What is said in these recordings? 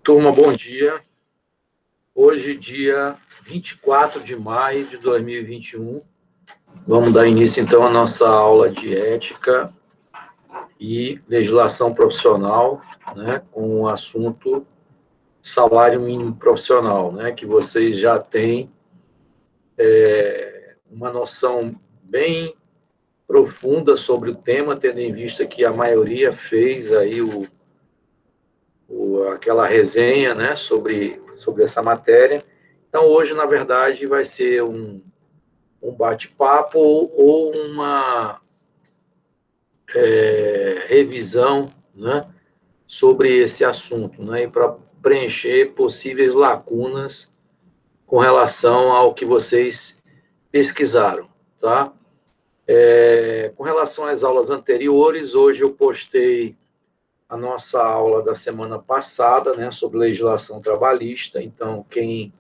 Turma, bom dia. Hoje, dia 24 de maio de 2021, vamos dar início, então, à nossa aula de ética e legislação profissional, né, com o assunto salário mínimo profissional, né, que vocês já têm uma noção bem profunda sobre o tema, tendo em vista que a maioria fez aí aquela resenha, né, sobre essa matéria. Então, hoje, na verdade, vai ser um bate-papo ou uma revisão, né, sobre esse assunto, né, e para preencher possíveis lacunas com relação ao que vocês pesquisaram, tá? Com relação às aulas anteriores, hoje eu postei a nossa aula da semana passada, né, sobre legislação trabalhista. Então, quem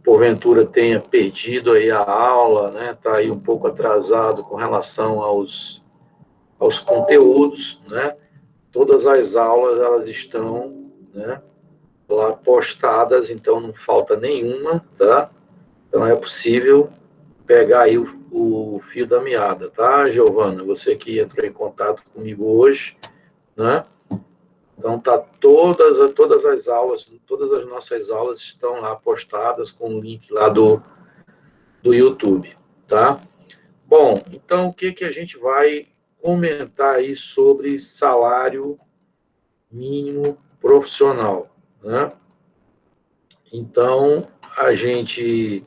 porventura tenha perdido aí a aula, né, está aí um pouco atrasado com relação aos conteúdos, né, todas as aulas elas estão, né, lá postadas, então não falta nenhuma, tá? Então é possível pegar aí o fio da meada, tá, Giovana? Você que entrou em contato comigo hoje, né? Então tá todas as aulas, todas as nossas aulas estão lá postadas com o link lá do YouTube, tá? Bom, então o que a gente vai comentar aí sobre salário mínimo profissional, né? Então, a gente,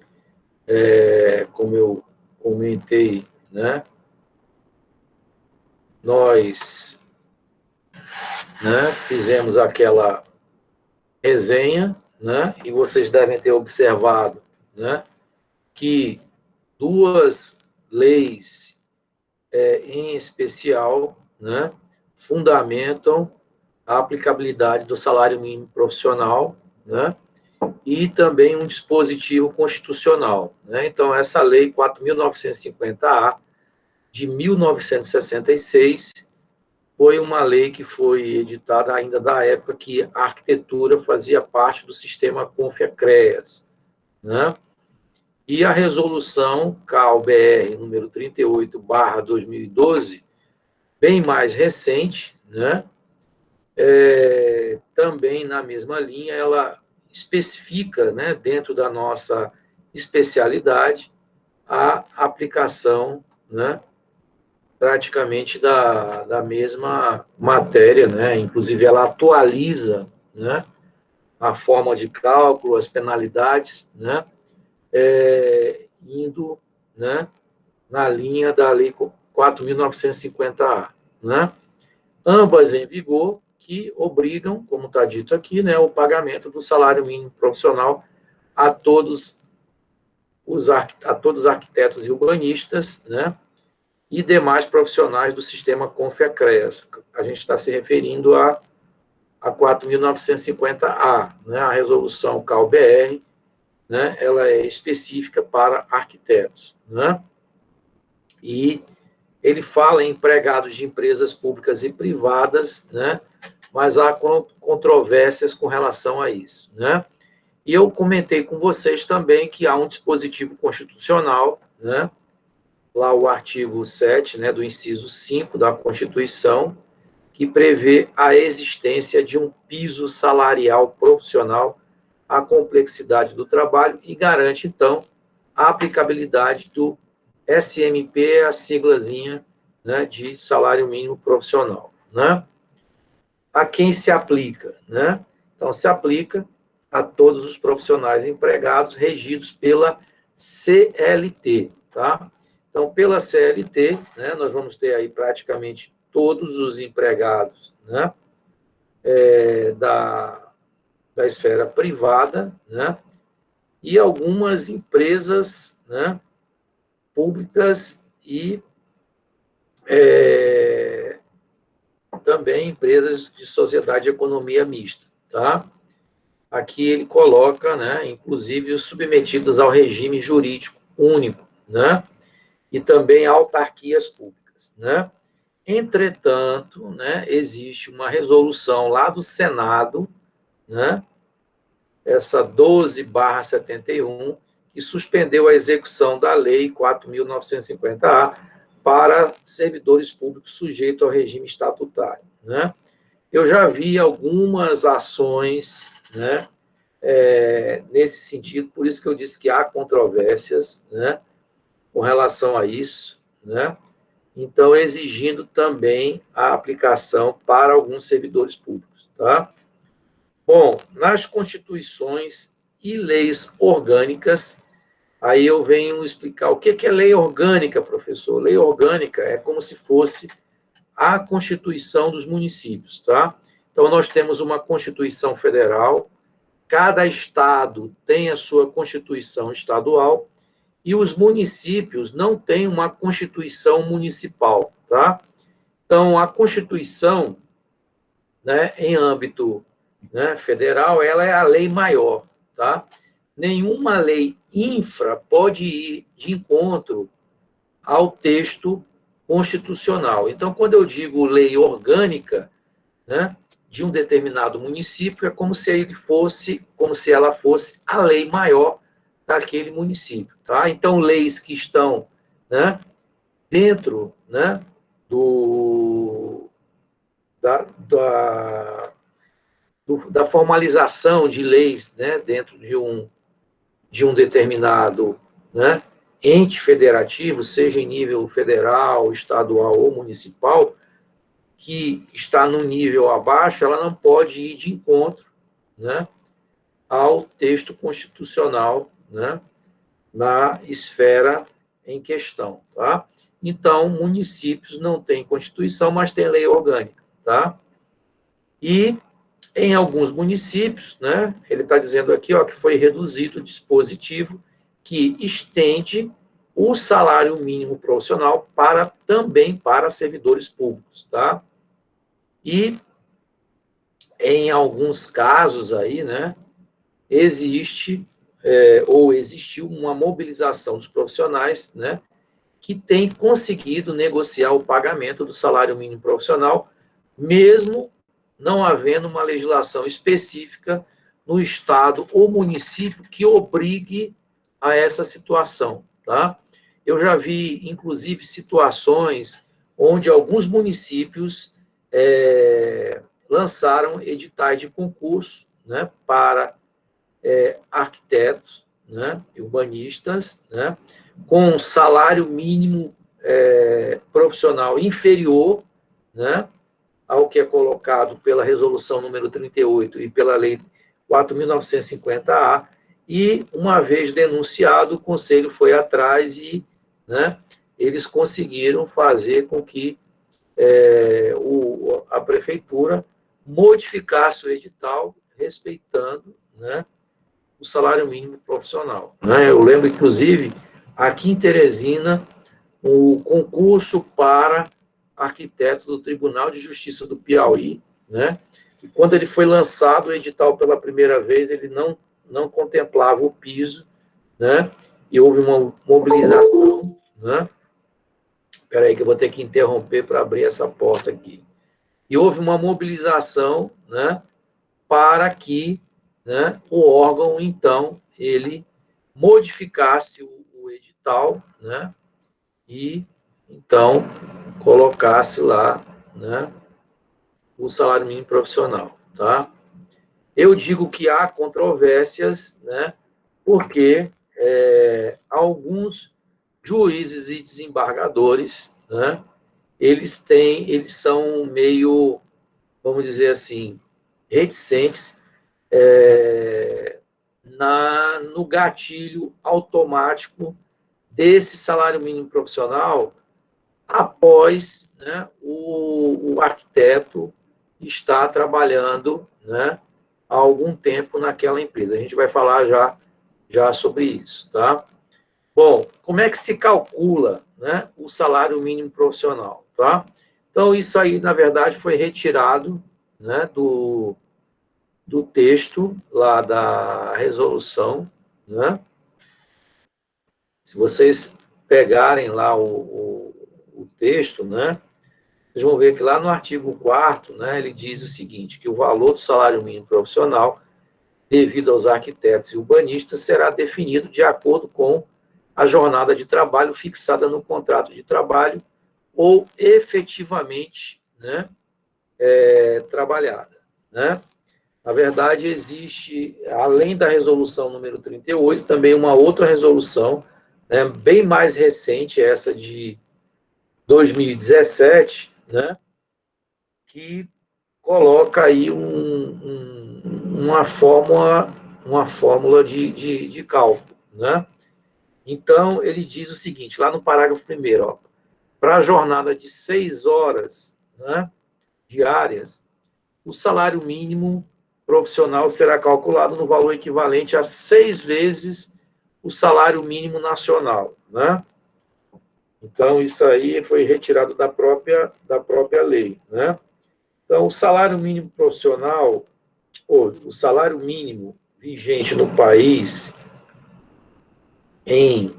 como eu comentei, né, nós, né, fizemos aquela resenha, né, e vocês devem ter observado, né, que duas leis em especial, né, fundamentam a aplicabilidade do salário mínimo profissional, né, e também um dispositivo constitucional, né? Então, essa lei 4.950-A, de 1966, foi uma lei que foi editada ainda da época que a arquitetura fazia parte do sistema CONFIA-CREAS, né? E a resolução CAL-BR número 38/2012, bem mais recente, né? Também na mesma linha, ela especifica, né, dentro da nossa especialidade, a aplicação, né, praticamente da mesma matéria, né? Inclusive ela atualiza, né, a forma de cálculo, as penalidades, né, indo, né, na linha da Lei 4.950-A, né? Ambas em vigor, que obrigam, como está dito aqui, né, o pagamento do salário mínimo profissional a todos os arquitetos e urbanistas, né, e demais profissionais do sistema CONFIA-CREAS. A gente está se referindo a 4.950-A, né, a resolução CAL-BR, né, ela é específica para arquitetos, né, e ele fala em empregados de empresas públicas e privadas, né, mas há controvérsias com relação a isso, né? E eu comentei com vocês também que há um dispositivo constitucional, né, lá o artigo 7, né, do inciso 5 da Constituição, que prevê a existência de um piso salarial profissional à complexidade do trabalho e garante, então, a aplicabilidade do SMP, a siglazinha, né, de salário mínimo profissional, né? A quem se aplica, né? Então, se aplica a todos os profissionais empregados regidos pela CLT, tá? Então, pela CLT, né, nós vamos ter aí praticamente todos os empregados, né, da esfera privada, né, e algumas empresas, né, públicas e também empresas de sociedade de economia mista, tá? Aqui ele coloca, né, inclusive os submetidos ao regime jurídico único, né, e também autarquias públicas, públicas, né? Entretanto, né, existe uma resolução lá do Senado, né, essa 12/71, que suspendeu a execução da Lei 4.950-A para servidores públicos sujeitos ao regime estatutário, né? Eu já vi algumas ações, né, nesse sentido, por isso que eu disse que há controvérsias, né, com relação a isso, né? Então, exigindo também a aplicação para alguns servidores públicos, tá? Bom, nas constituições e leis orgânicas, aí eu venho explicar o que é lei orgânica, professor. Lei orgânica é como se fosse a Constituição dos municípios, tá? Então, nós temos uma Constituição Federal, cada estado tem a sua Constituição estadual, e os municípios não têm uma Constituição municipal, tá? Então, a Constituição, né, em âmbito, né, federal, ela é a lei maior, tá? Nenhuma lei infra pode ir de encontro ao texto constitucional. Então, quando eu digo lei orgânica, né, de um determinado município, é como se ela fosse a lei maior daquele município, tá? Então, leis que estão, né, dentro, né, da formalização de leis, né, dentro de um determinado, né, ente federativo, seja em nível federal, estadual ou municipal, que está no nível abaixo, ela não pode ir de encontro, né, ao texto constitucional, né, na esfera em questão, tá? Então, municípios não têm Constituição, mas têm lei orgânica, tá? E em alguns municípios, né, ele está dizendo aqui, ó, que foi reduzido o dispositivo que estende o salário mínimo profissional também para servidores públicos, tá? E em alguns casos aí, né, existiu uma mobilização dos profissionais, né, que tem conseguido negociar o pagamento do salário mínimo profissional, mesmo não havendo uma legislação específica no estado ou município que obrigue a essa situação, tá? Eu já vi, inclusive, situações onde alguns municípios lançaram editais de concurso, né, para arquitetos, né, urbanistas, né, com um salário mínimo profissional inferior, né, ao que é colocado pela resolução número 38 e pela lei 4.950-A, e, uma vez denunciado, o Conselho foi atrás e, né, eles conseguiram fazer com que a Prefeitura modificasse o edital, respeitando, né, o salário mínimo profissional, né? Eu lembro, inclusive, aqui em Teresina, o concurso para arquiteto do Tribunal de Justiça do Piauí, né? E quando ele foi lançado, o edital pela primeira vez, ele não contemplava o piso, né? E houve uma mobilização, né? Espera aí que eu vou ter que interromper para abrir essa porta aqui. E houve uma mobilização, né, para que, né, o órgão, então, ele modificasse o edital, né, e, então, colocasse lá, né, o salário mínimo profissional, tá? Eu digo que há controvérsias, né, porque alguns juízes e desembargadores, né, eles são meio, vamos dizer assim, reticentes no gatilho automático desse salário mínimo profissional após, né, o arquiteto estar trabalhando, né, há algum tempo naquela empresa. A gente vai falar já sobre isso, tá? Bom, como é que se calcula, né, o salário mínimo profissional, tá? Então, isso aí, na verdade, foi retirado, né, do texto lá da resolução, né? Se vocês pegarem lá o o texto, né? Vocês vão ver que lá no artigo 4º, né, ele diz o seguinte, que o valor do salário mínimo profissional, devido aos arquitetos e urbanistas, será definido de acordo com a jornada de trabalho fixada no contrato de trabalho ou efetivamente, né, trabalhada, né? Na verdade, existe, além da resolução número 38, também uma outra resolução, né, bem mais recente, essa de 2017, né, que coloca aí uma fórmula de cálculo, né? Então, ele diz o seguinte, lá no parágrafo 1º, para a jornada de 6 horas, né, diárias, o salário mínimo profissional será calculado no valor equivalente a 6 vezes o salário mínimo nacional, né? Então, isso aí foi retirado da própria lei, né? Então, o salário mínimo profissional, ou o salário mínimo vigente no país em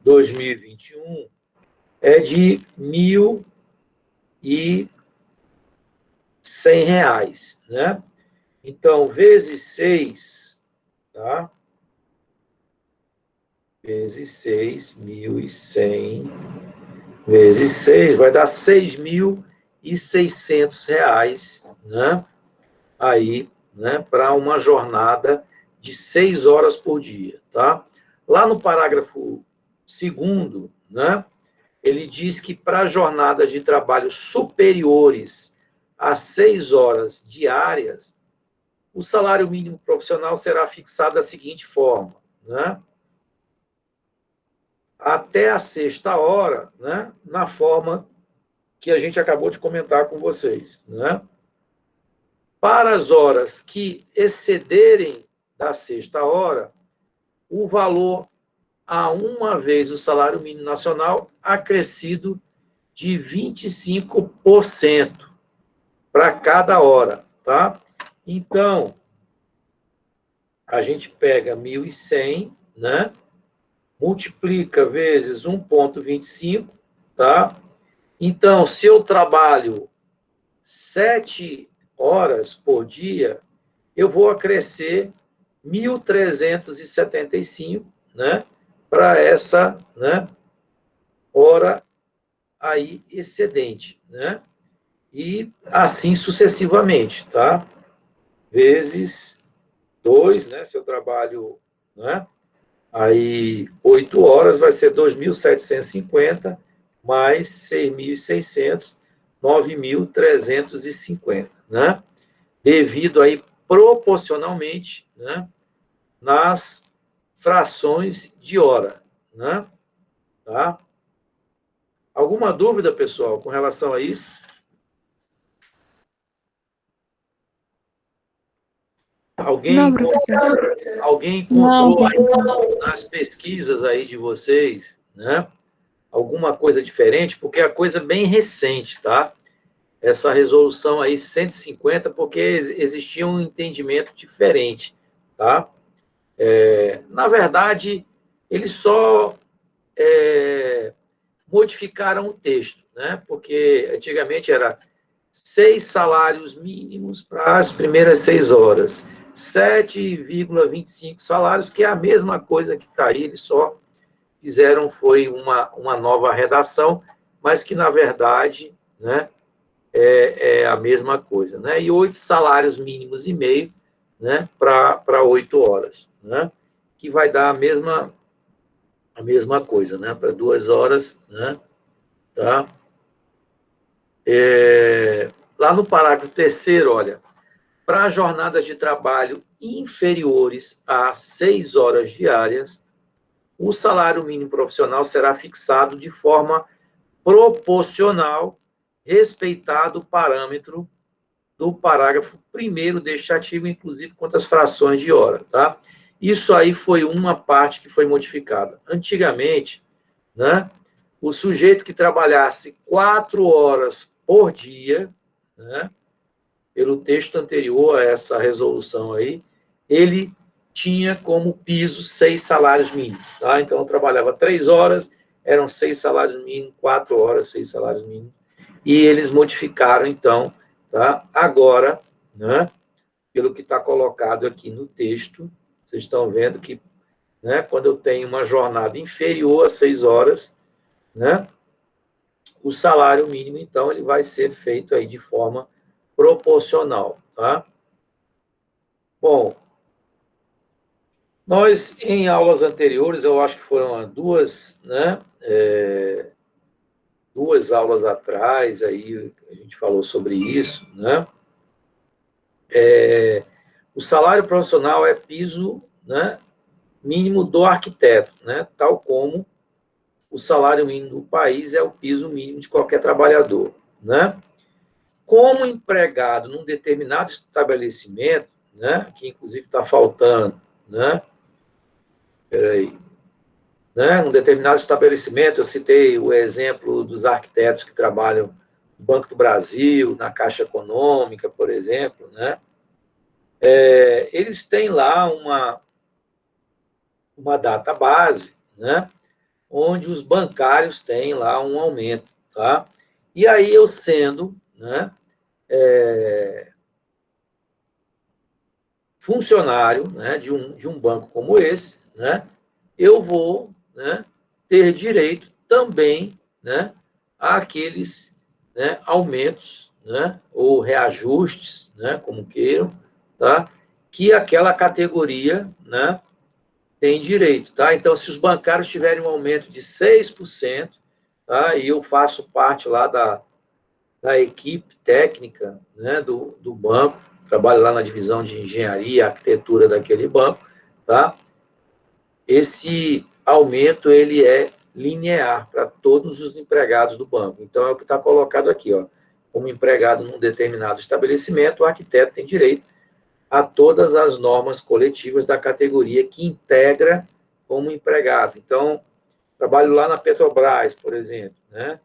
2021 é de R$ 1.100, né? Então, vezes 6, tá? Vezes 6, 1.100, vezes 6, vai dar R$ 6.600, né? Aí, né, para uma jornada de 6 horas por dia, tá? Lá no parágrafo 2º, né, ele diz que para jornadas de trabalho superiores a 6 horas diárias, o salário mínimo profissional será fixado da seguinte forma, né? Até a 6ª hora, né, na forma que a gente acabou de comentar com vocês, né? Para as horas que excederem da 6ª hora, o valor a uma vez o salário mínimo nacional acrescido de 25% para cada hora, tá? Então, a gente pega 1.100, né? Multiplica vezes 1,25, tá? Então, se eu trabalho 7 horas por dia, eu vou acrescer 1.375, né? Para essa, né, hora aí excedente, né? E assim sucessivamente, tá? Vezes 2, né? Se eu trabalho, né? Aí 8 horas vai ser 2.750 mais 6.600, 9.350, né? Devido aí proporcionalmente, né, nas frações de hora, né? Tá? Alguma dúvida, pessoal, com relação a isso? Não, professor. Alguém Não, encontrou professor. nas pesquisas aí de vocês, né, alguma coisa diferente? Porque é a coisa bem recente, tá? Essa resolução aí 150, porque existia um entendimento diferente, tá? Na verdade, eles só modificaram o texto, né? Porque antigamente era 6 salários mínimos para as primeiras 6 horas, 7,25 salários, que é a mesma coisa que está aí, eles só fizeram foi uma nova redação, mas que, na verdade, né, é a mesma coisa, né? E 8 salários mínimos e meio, né, para 8 horas, né? Que vai dar a mesma coisa, né? Para 2 horas, né? Tá? Lá no parágrafo 3º, olha, para jornadas de trabalho inferiores a 6 horas diárias, o salário mínimo profissional será fixado de forma proporcional, respeitado o parâmetro do parágrafo 1º deste artigo, inclusive quanto às frações de hora, tá? Isso aí foi uma parte que foi modificada. Antigamente, né, o sujeito que trabalhasse 4 horas por dia, né, pelo texto anterior a essa resolução aí, ele tinha como piso 6 salários mínimos, tá? Então, eu trabalhava 3 horas, eram 6 salários mínimos, 4 horas, 6 salários mínimos, e eles modificaram, então, tá? Agora, né, pelo que está colocado aqui no texto, vocês estão vendo que, né, quando eu tenho uma jornada inferior a 6 horas, né, o salário mínimo, então, ele vai ser feito aí de forma proporcional, tá? Bom, nós, em aulas anteriores, eu acho que foram duas, né, duas aulas atrás, aí a gente falou sobre isso, né? O salário profissional é piso, né, mínimo do arquiteto, né? Tal como o salário mínimo do país é o piso mínimo de qualquer trabalhador, né? Como empregado num determinado estabelecimento, né, que inclusive está faltando, né? Peraí. Né, um determinado estabelecimento, eu citei o exemplo dos arquitetos que trabalham no Banco do Brasil, na Caixa Econômica, por exemplo, né? Eles têm lá uma data base, né, onde os bancários têm lá um aumento, tá? E aí eu sendo, né, funcionário, né, de um banco como esse, né, eu vou, né, ter direito também, né, àqueles, né, aumentos, né, ou reajustes, né, como queiram, tá, que aquela categoria, né, tem direito, tá? Então, se os bancários tiverem um aumento de 6%, tá, e eu faço parte lá da equipe técnica, né, do banco, trabalho lá na divisão de engenharia e arquitetura daquele banco, tá? Esse aumento, ele é linear para todos os empregados do banco. Então, é o que está colocado aqui, ó. Como empregado num determinado estabelecimento, o arquiteto tem direito a todas as normas coletivas da categoria que integra como empregado. Então, trabalho lá na Petrobras, por exemplo, né?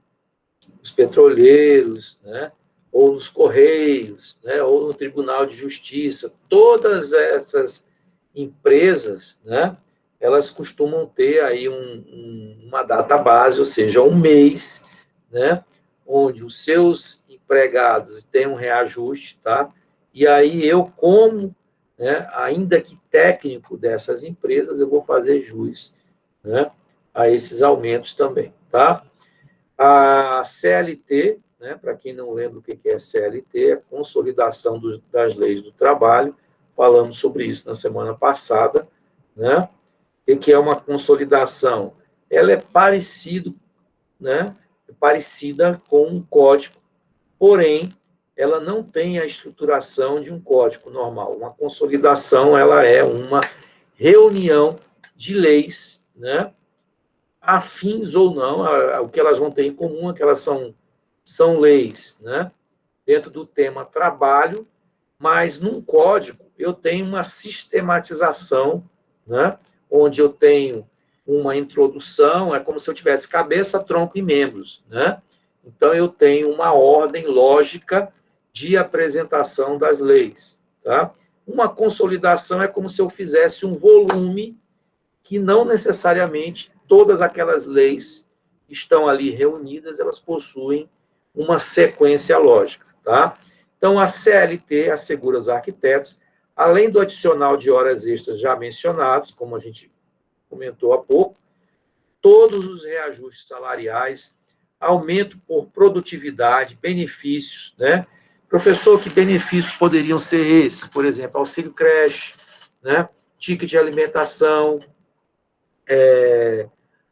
Os petroleiros, né? Ou nos Correios, né? Ou no Tribunal de Justiça. Todas essas empresas, né? Elas costumam ter aí uma data base, ou seja, um mês, né? Onde os seus empregados têm um reajuste, tá? E aí eu, como, né, ainda que técnico dessas empresas, eu vou fazer jus, né, a esses aumentos também, tá? A CLT, né, para quem não lembra o que é CLT, é a Consolidação das Leis do Trabalho, falamos sobre isso na semana passada, né? O que é uma consolidação? Ela é parecido, né, parecida com um código, porém, ela não tem a estruturação de um código normal. Uma consolidação, ela é uma reunião de leis, né, afins ou não, o que elas vão ter em comum é que elas são leis, né, dentro do tema trabalho, mas num código eu tenho uma sistematização, né, onde eu tenho uma introdução, é como se eu tivesse cabeça, tronco e membros, né? Então, eu tenho uma ordem lógica de apresentação das leis, tá? Uma consolidação é como se eu fizesse um volume que não necessariamente todas aquelas leis estão ali reunidas, elas possuem uma sequência lógica, tá? Então, a CLT assegura aos arquitetos, além do adicional de horas extras já mencionados, como a gente comentou há pouco, todos os reajustes salariais, aumento por produtividade, benefícios, né? Professor, que benefícios poderiam ser esses? Por exemplo, auxílio creche, né? Ticket de alimentação,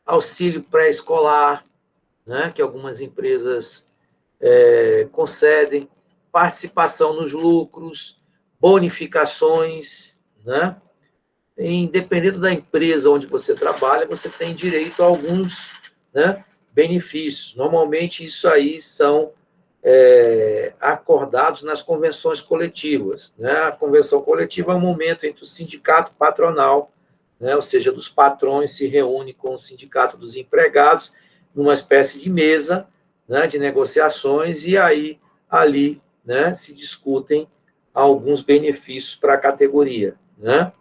auxílio pré-escolar, né? Que algumas empresas concedem, participação nos lucros, bonificações, né? Independente da empresa onde você trabalha, você tem direito a alguns, né, benefícios. Normalmente, isso aí são acordados nas convenções coletivas, né? A convenção coletiva é um momento entre o sindicato patronal, né, ou seja, dos patrões, se reúne com o sindicato dos empregados, numa espécie de mesa, né, de negociações, e aí, ali, né, se discutem alguns benefícios para a categoria, né?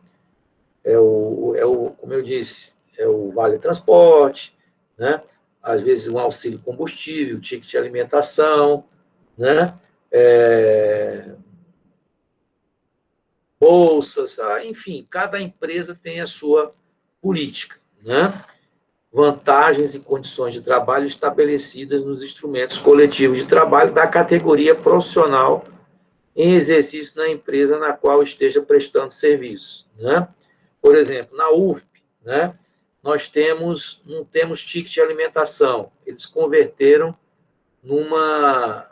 Como eu disse, é o Vale Transporte, né? Às vezes um auxílio combustível, ticket de alimentação, né? Bolsas, enfim, cada empresa tem a sua política, né? Vantagens e condições de trabalho estabelecidas nos instrumentos coletivos de trabalho da categoria profissional em exercício na empresa na qual esteja prestando serviço, né? Por exemplo, na UFP, né? Nós não temos ticket de alimentação. Eles converteram numa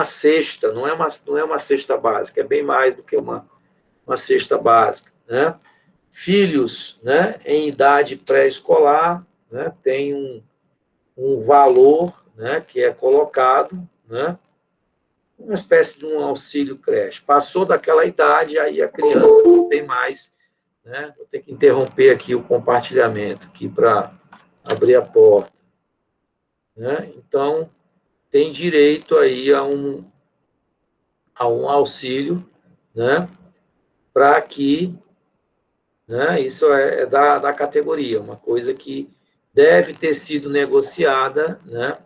cesta, não é uma cesta básica, é bem mais do que uma cesta básica, né? Filhos, né, em idade pré-escolar, né, tem um valor, né, que é colocado, né, uma espécie de um auxílio creche. Passou daquela idade, aí a criança não tem mais, né? Vou ter que interromper aqui o compartilhamento aqui para abrir a porta, né? Então, tem direito aí a um auxílio, né, para que, né, isso é da categoria, uma coisa que deve ter sido negociada, né,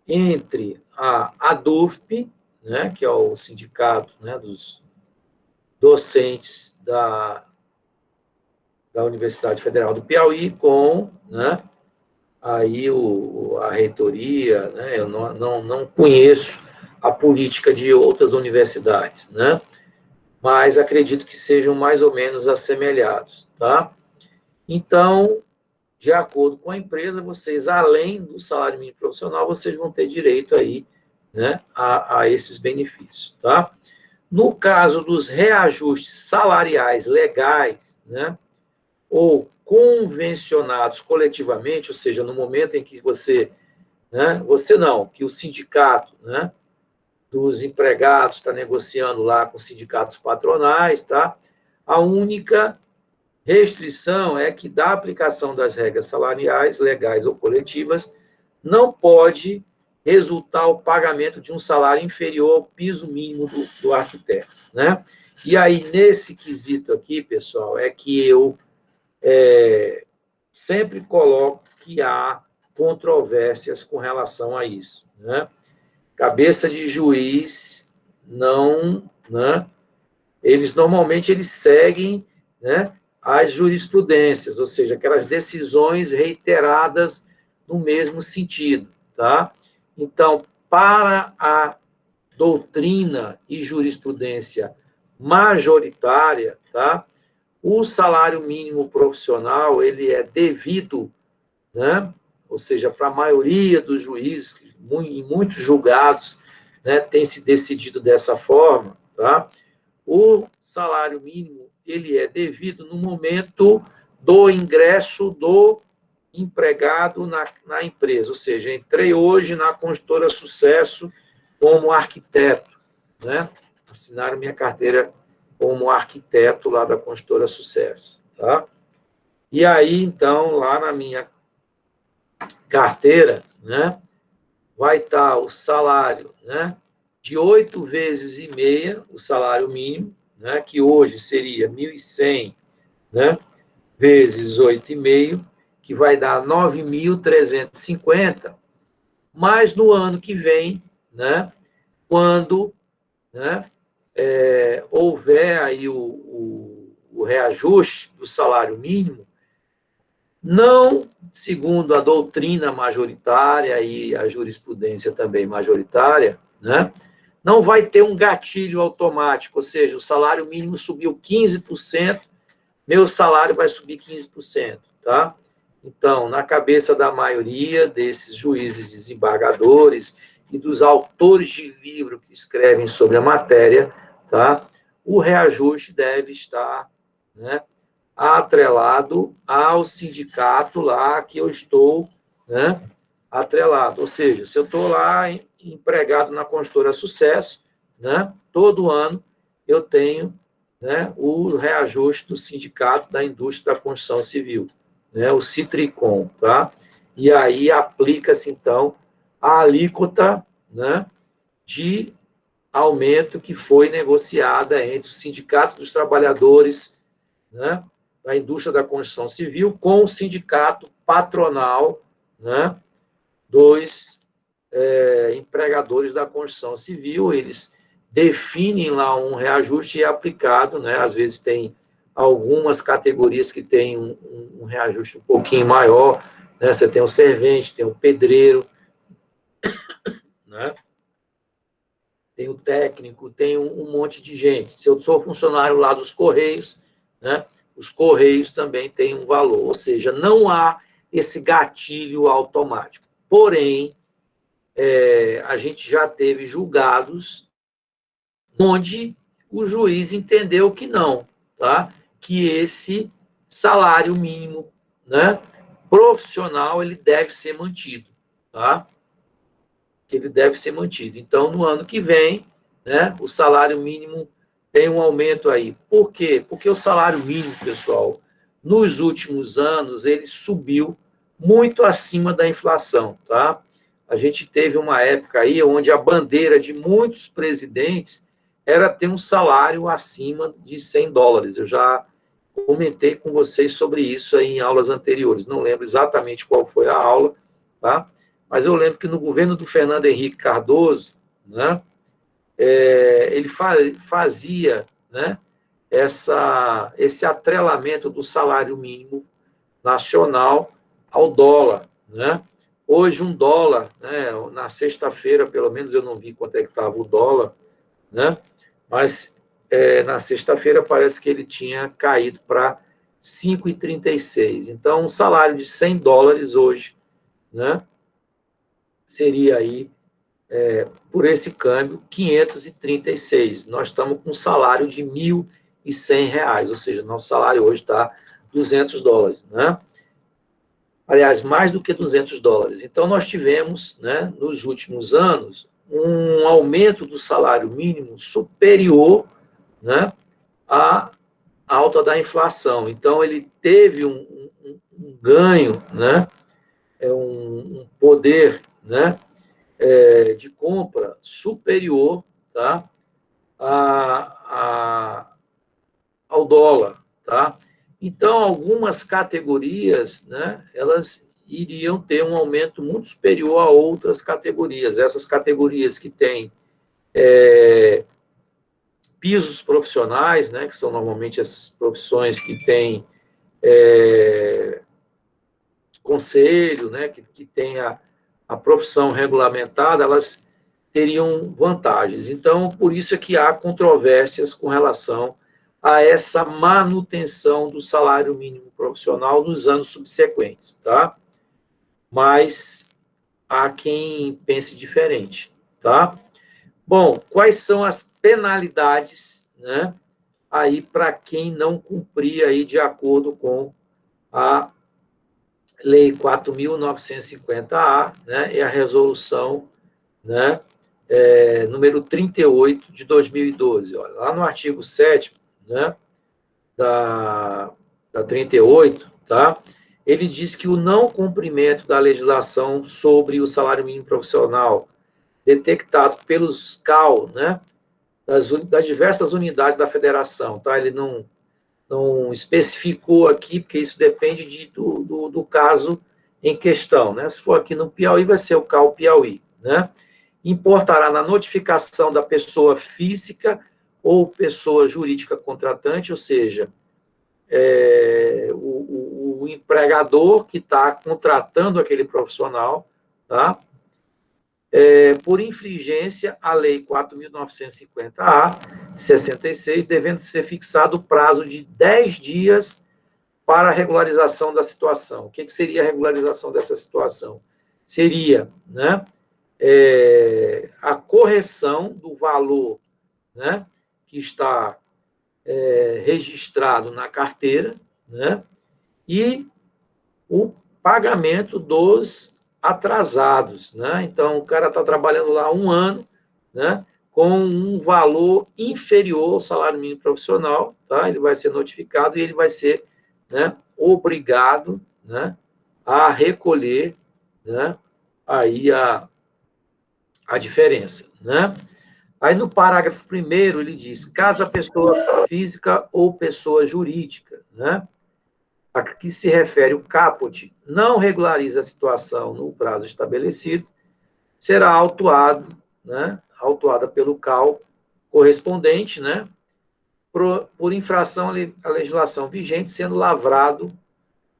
entre a ADUFP, né, que é o sindicato, né, dos docentes da Universidade Federal do Piauí, com, né, aí a reitoria, né, eu não conheço a política de outras universidades, né, mas acredito que sejam mais ou menos assemelhados, tá? Então, de acordo com a empresa, vocês, além do salário mínimo profissional, vocês vão ter direito aí, né, a esses benefícios, tá? No caso dos reajustes salariais legais, né, ou convencionados coletivamente, ou seja, no momento em que que o sindicato, né, dos empregados está negociando lá com os sindicatos patronais, tá? A única restrição é que, da aplicação das regras salariais, legais ou coletivas, não pode resultar o pagamento de um salário inferior ao piso mínimo do arquiteto, né? E aí, nesse quesito aqui, pessoal, é que eu sempre coloco que há controvérsias com relação a isso, né? Cabeça de juiz não, né? Normalmente eles seguem, né, as jurisprudências, ou seja, aquelas decisões reiteradas no mesmo sentido, tá? Então, para a doutrina e jurisprudência majoritária, tá? O salário mínimo profissional, ele é devido, né? Ou seja, para a maioria dos juízes, em muitos julgados, né, tem se decidido dessa forma, tá? O salário mínimo, ele é devido no momento do ingresso do empregado na empresa, ou seja, entrei hoje na Construtora Sucesso como arquiteto, né? Assinaram minha carteira como arquiteto lá da Construtora Sucesso, tá? E aí, então, lá na minha carteira, né, vai estar o salário, né, de 8 vezes e meia, o salário mínimo, né, que hoje seria 1.100, né, vezes 8,5, que vai dar 9.350, mas no ano que vem, né, quando, né, houver aí o reajuste do salário mínimo, não, segundo a doutrina majoritária e a jurisprudência também majoritária, né, não vai ter um gatilho automático, ou seja, o salário mínimo subiu 15%, meu salário vai subir 15%, tá? Então, na cabeça da maioria desses juízes desembargadores e dos autores de livro que escrevem sobre a matéria, tá? O reajuste deve estar, né, atrelado ao sindicato lá que eu estou, né, atrelado. Ou seja, se eu estou lá empregado na Construtora Sucesso, né, todo ano eu tenho, né, o reajuste do Sindicato da Indústria da Construção Civil, né, o Citricom, tá? E aí aplica-se, então, a alíquota, né, de aumento que foi negociada entre o Sindicato dos Trabalhadores, né, da Indústria da Construção Civil com o sindicato patronal, né, dos empregadores da construção civil. Eles definem lá um reajuste e é aplicado, né, às vezes tem algumas categorias que têm um reajuste um pouquinho maior, né, você tem o servente, tem o pedreiro, né, tem o técnico, tem um monte de gente. Se eu sou funcionário lá dos Correios, né, os Correios também têm um valor, ou seja, não há esse gatilho automático. Porém, a gente já teve julgados onde o juiz entendeu que não, tá? Que esse salário mínimo, né, profissional, ele deve ser mantido, tá? Que ele deve ser mantido. Então, no ano que vem, né, o salário mínimo tem um aumento aí. Por quê? Porque o salário mínimo, pessoal, nos últimos anos, ele subiu muito acima da inflação, tá? A gente teve uma época aí onde a bandeira de muitos presidentes era ter um salário acima de $100. Eu já comentei com vocês sobre isso aí em aulas anteriores. Não lembro exatamente qual foi a aula, tá? Mas eu lembro que no governo do Fernando Henrique Cardoso, né, ele fazia, né, esse atrelamento do salário mínimo nacional ao dólar, né? Hoje um dólar, né, na sexta-feira, pelo menos eu não vi quanto é que estava o dólar, né? Mas na sexta-feira parece que ele tinha caído para 5,36. Então, um salário de $100 hoje, né, seria aí, por esse câmbio, 536. Nós estamos com um salário de R$ 1.100, ou seja, nosso salário hoje está $200, né? Aliás, mais do que $200. Então, nós tivemos, né, nos últimos anos, um aumento do salário mínimo superior, né, à alta da inflação. Então, ele teve um ganho, né, um poder, né, de compra superior, tá, ao dólar, tá? Então, algumas categorias, né, elas iriam ter um aumento muito superior a outras categorias. Essas categorias que têm pisos profissionais, né, que são normalmente essas profissões que têm conselho, né, que tem a profissão regulamentada, elas teriam vantagens. Então, por isso é que há controvérsias com relação a essa manutenção do salário mínimo profissional nos anos subsequentes, tá? Mas há quem pense diferente, tá? Bom, quais são as penalidades, né, aí para quem não cumprir aí de acordo com a Lei 4.950-A, né, e a resolução, né, número 38 de 2012. Olha, lá no artigo 7º, né, da 38, tá? Ele diz que o não cumprimento da legislação sobre o salário mínimo profissional detectado pelos CAL, né, das diversas unidades da federação, tá? Ele não especificou aqui, porque isso depende do caso em questão, né? Se for aqui no Piauí, vai ser o CAL Piauí, né? Importará na notificação da pessoa física ou pessoa jurídica contratante, ou seja, o empregador que está contratando aquele profissional, tá? Por infringência à Lei 4.950-A, 66, devendo ser fixado o prazo de 10 dias para a regularização da situação. O que seria a regularização dessa situação? Seria, né, a correção do valor, né, que está registrado na carteira, né, e o pagamento dos atrasados, né? Então, o cara está trabalhando lá 1 ano, né, com um valor inferior ao salário mínimo profissional, tá? Ele vai ser notificado e ele vai ser, né, obrigado, né, a recolher, né, aí a diferença, né? Aí no parágrafo 1º ele diz, caso a pessoa física ou pessoa jurídica, né, a que se refere o caput não regulariza a situação no prazo estabelecido, será autuado, né, autuada pelo CAL correspondente, né, por infração à legislação vigente, sendo lavrado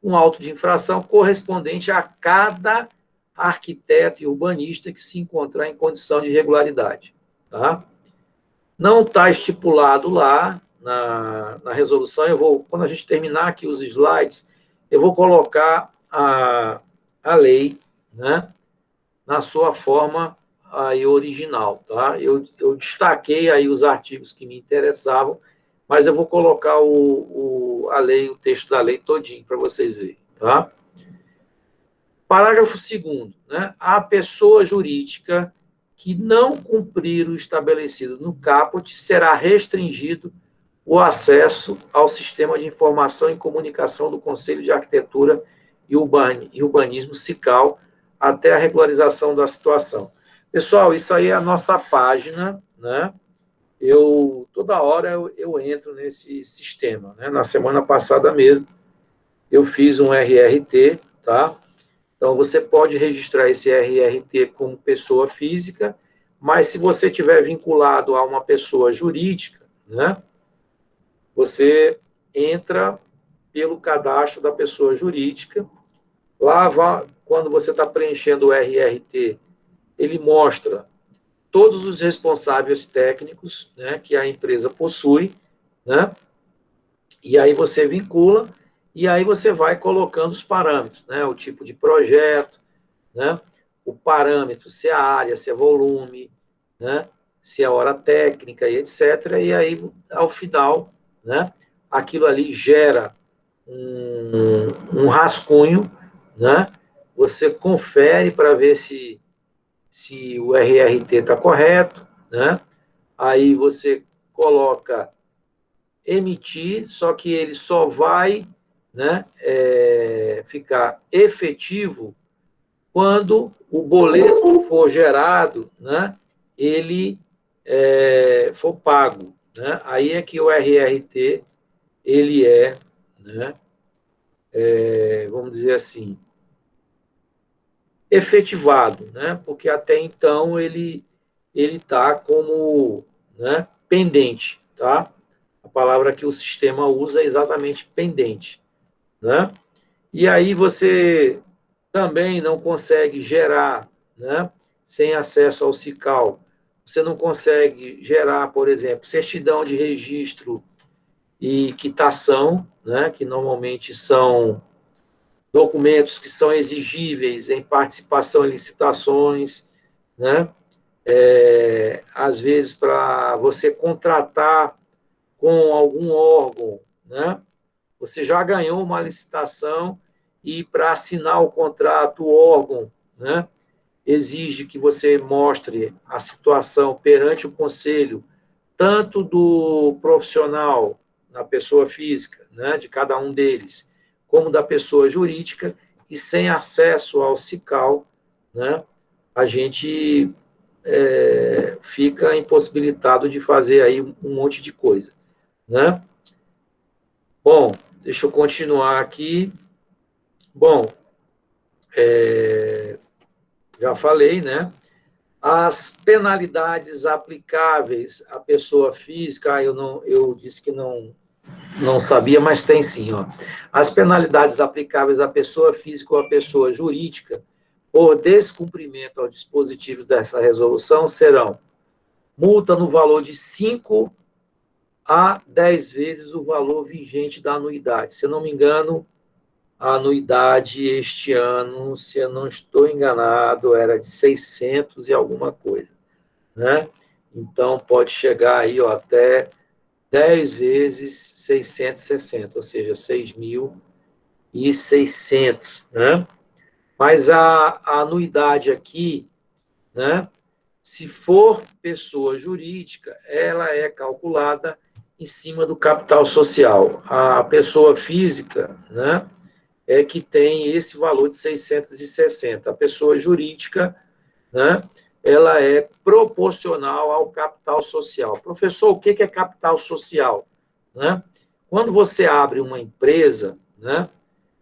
um auto de infração correspondente a cada arquiteto e urbanista que se encontrar em condição de irregularidade. Tá? Não está estipulado lá na resolução, quando a gente terminar aqui os slides, eu vou colocar a lei, né, na sua forma aí original. Tá? Eu destaquei aí os artigos que me interessavam, mas eu vou colocar a lei, o texto da lei todinho para vocês verem. Tá? Parágrafo 2º, né? A pessoa jurídica que não cumprir o estabelecido no caput será restringido o acesso ao sistema de informação e comunicação do Conselho de Arquitetura e Urbanismo, SICAL, até a regularização da situação. Pessoal, isso aí é a nossa página, né? Toda hora eu entro nesse sistema, né? Na semana passada mesmo, eu fiz um RRT, tá? Então, você pode registrar esse RRT como pessoa física, mas se você estiver vinculado a uma pessoa jurídica, né? Você entra pelo cadastro da pessoa jurídica. Lá, quando você está preenchendo o RRT, ele mostra todos os responsáveis técnicos, né, que a empresa possui, né? E aí você vincula, e aí você vai colocando os parâmetros, né? O tipo de projeto, né? O parâmetro, se é área, se é volume, né? Se é hora técnica e etc. E aí, ao final, né? Aquilo ali gera um rascunho, né? Você confere para ver se o RRT está correto, né? Aí você coloca emitir, só que ele só vai, né, ficar efetivo quando o boleto for gerado, né, ele for pago, né? Aí é que o RRT ele né, vamos dizer assim, efetivado, né? Porque até então ele está como, né, pendente, tá? A palavra que o sistema usa é exatamente pendente, né? E aí você também não consegue gerar, né, sem acesso ao SICAL, você não consegue gerar, por exemplo, certidão de registro e quitação, né, que normalmente são documentos que são exigíveis em participação em licitações, né? Às vezes, para você contratar com algum órgão, né? Você já ganhou uma licitação e, para assinar o contrato, o órgão, né, exige que você mostre a situação perante o conselho, tanto do profissional, da pessoa física, né, de cada um deles, como da pessoa jurídica, e sem acesso ao SICAL, né, a gente fica impossibilitado de fazer aí um monte de coisa, né? Bom, deixa eu continuar aqui. Bom, já falei, né? As penalidades aplicáveis à pessoa física, eu disse que não sabia, mas tem sim, ó. As penalidades aplicáveis à pessoa física ou à pessoa jurídica por descumprimento aos dispositivos dessa resolução serão multa no valor de 5 a 10 vezes o valor vigente da anuidade. Se eu não me engano, a anuidade este ano, se eu não estou enganado, era de 600 e alguma coisa, né? Então, pode chegar aí, ó, até 10 vezes 660, ou seja, 6.600, né? Mas a anuidade aqui, né, se for pessoa jurídica, ela é calculada em cima do capital social. A pessoa física, né, é que tem esse valor de 660. A pessoa jurídica, né, ela é proporcional ao capital social. Professor, o que é capital social? Né? Quando você abre uma empresa, né,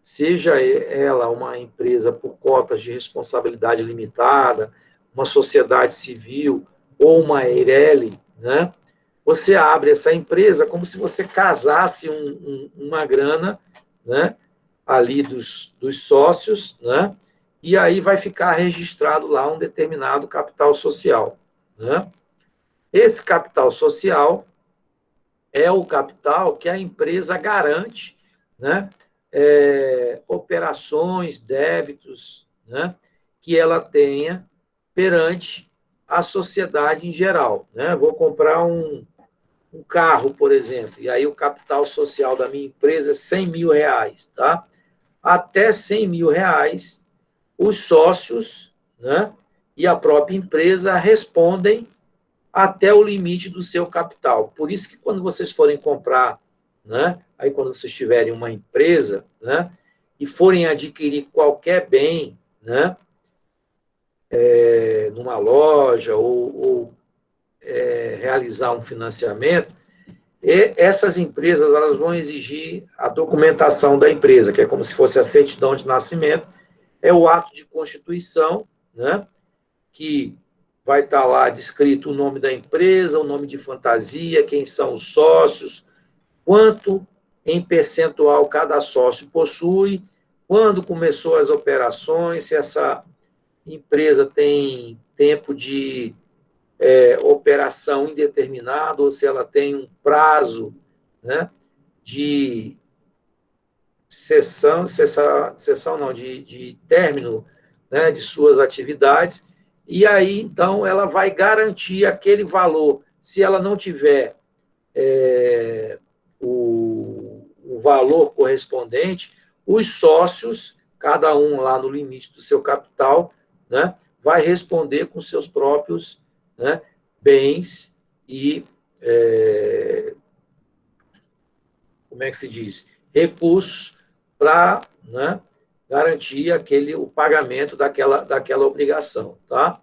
seja ela uma empresa por cotas de responsabilidade limitada, uma sociedade civil ou uma EIRELI, né? Você abre essa empresa como se você casasse uma grana, né? Ali dos sócios, né? E aí vai ficar registrado lá um determinado capital social, né? Esse capital social é o capital que a empresa garante, né? Operações, débitos, né? Que ela tenha perante a sociedade em geral, né? Vou comprar um carro, por exemplo, e aí o capital social da minha empresa é 100 mil reais, tá? Até 100 mil reais, os sócios, né, e a própria empresa respondem até o limite do seu capital. Por isso que quando vocês forem comprar, né, aí quando vocês tiverem uma empresa, né, e forem adquirir qualquer bem, né, numa loja ou realizar um financiamento, e essas empresas elas vão exigir a documentação da empresa, que é como se fosse a certidão de nascimento, é o ato de constituição, né, que vai estar lá descrito o nome da empresa, o nome de fantasia, quem são os sócios, quanto em percentual cada sócio possui, quando começou as operações, se essa empresa tem tempo de operação indeterminado ou se ela tem um prazo, né, de cessão não, de término, né, de suas atividades, e aí, então, ela vai garantir aquele valor. Se ela não tiver o valor correspondente, os sócios, cada um lá no limite do seu capital, né, vai responder com seus próprios, né, bens e, como é que se diz, recursos para, né, garantir o pagamento daquela obrigação, tá?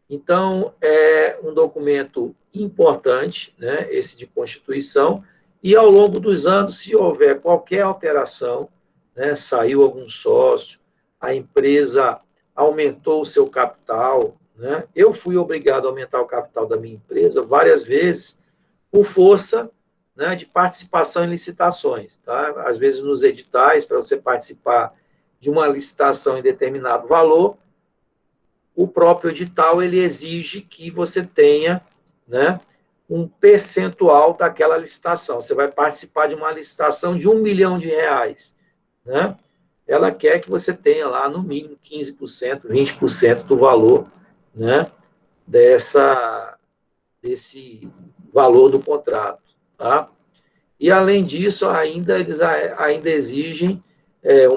Então, é um documento importante, né, esse de constituição, e ao longo dos anos, se houver qualquer alteração, né, saiu algum sócio, a empresa aumentou o seu capital, né, eu fui obrigado a aumentar o capital da minha empresa várias vezes por força, né, de participação em licitações, tá? Às vezes nos editais, para você participar de uma licitação em determinado valor, o próprio edital ele exige que você tenha, né, um percentual daquela licitação. Você vai participar de uma licitação de R$ 1 milhão, né? Ela quer que você tenha lá, no mínimo, 15%, 20% do valor, né, desse valor do contrato, tá? E, além disso, eles ainda exigem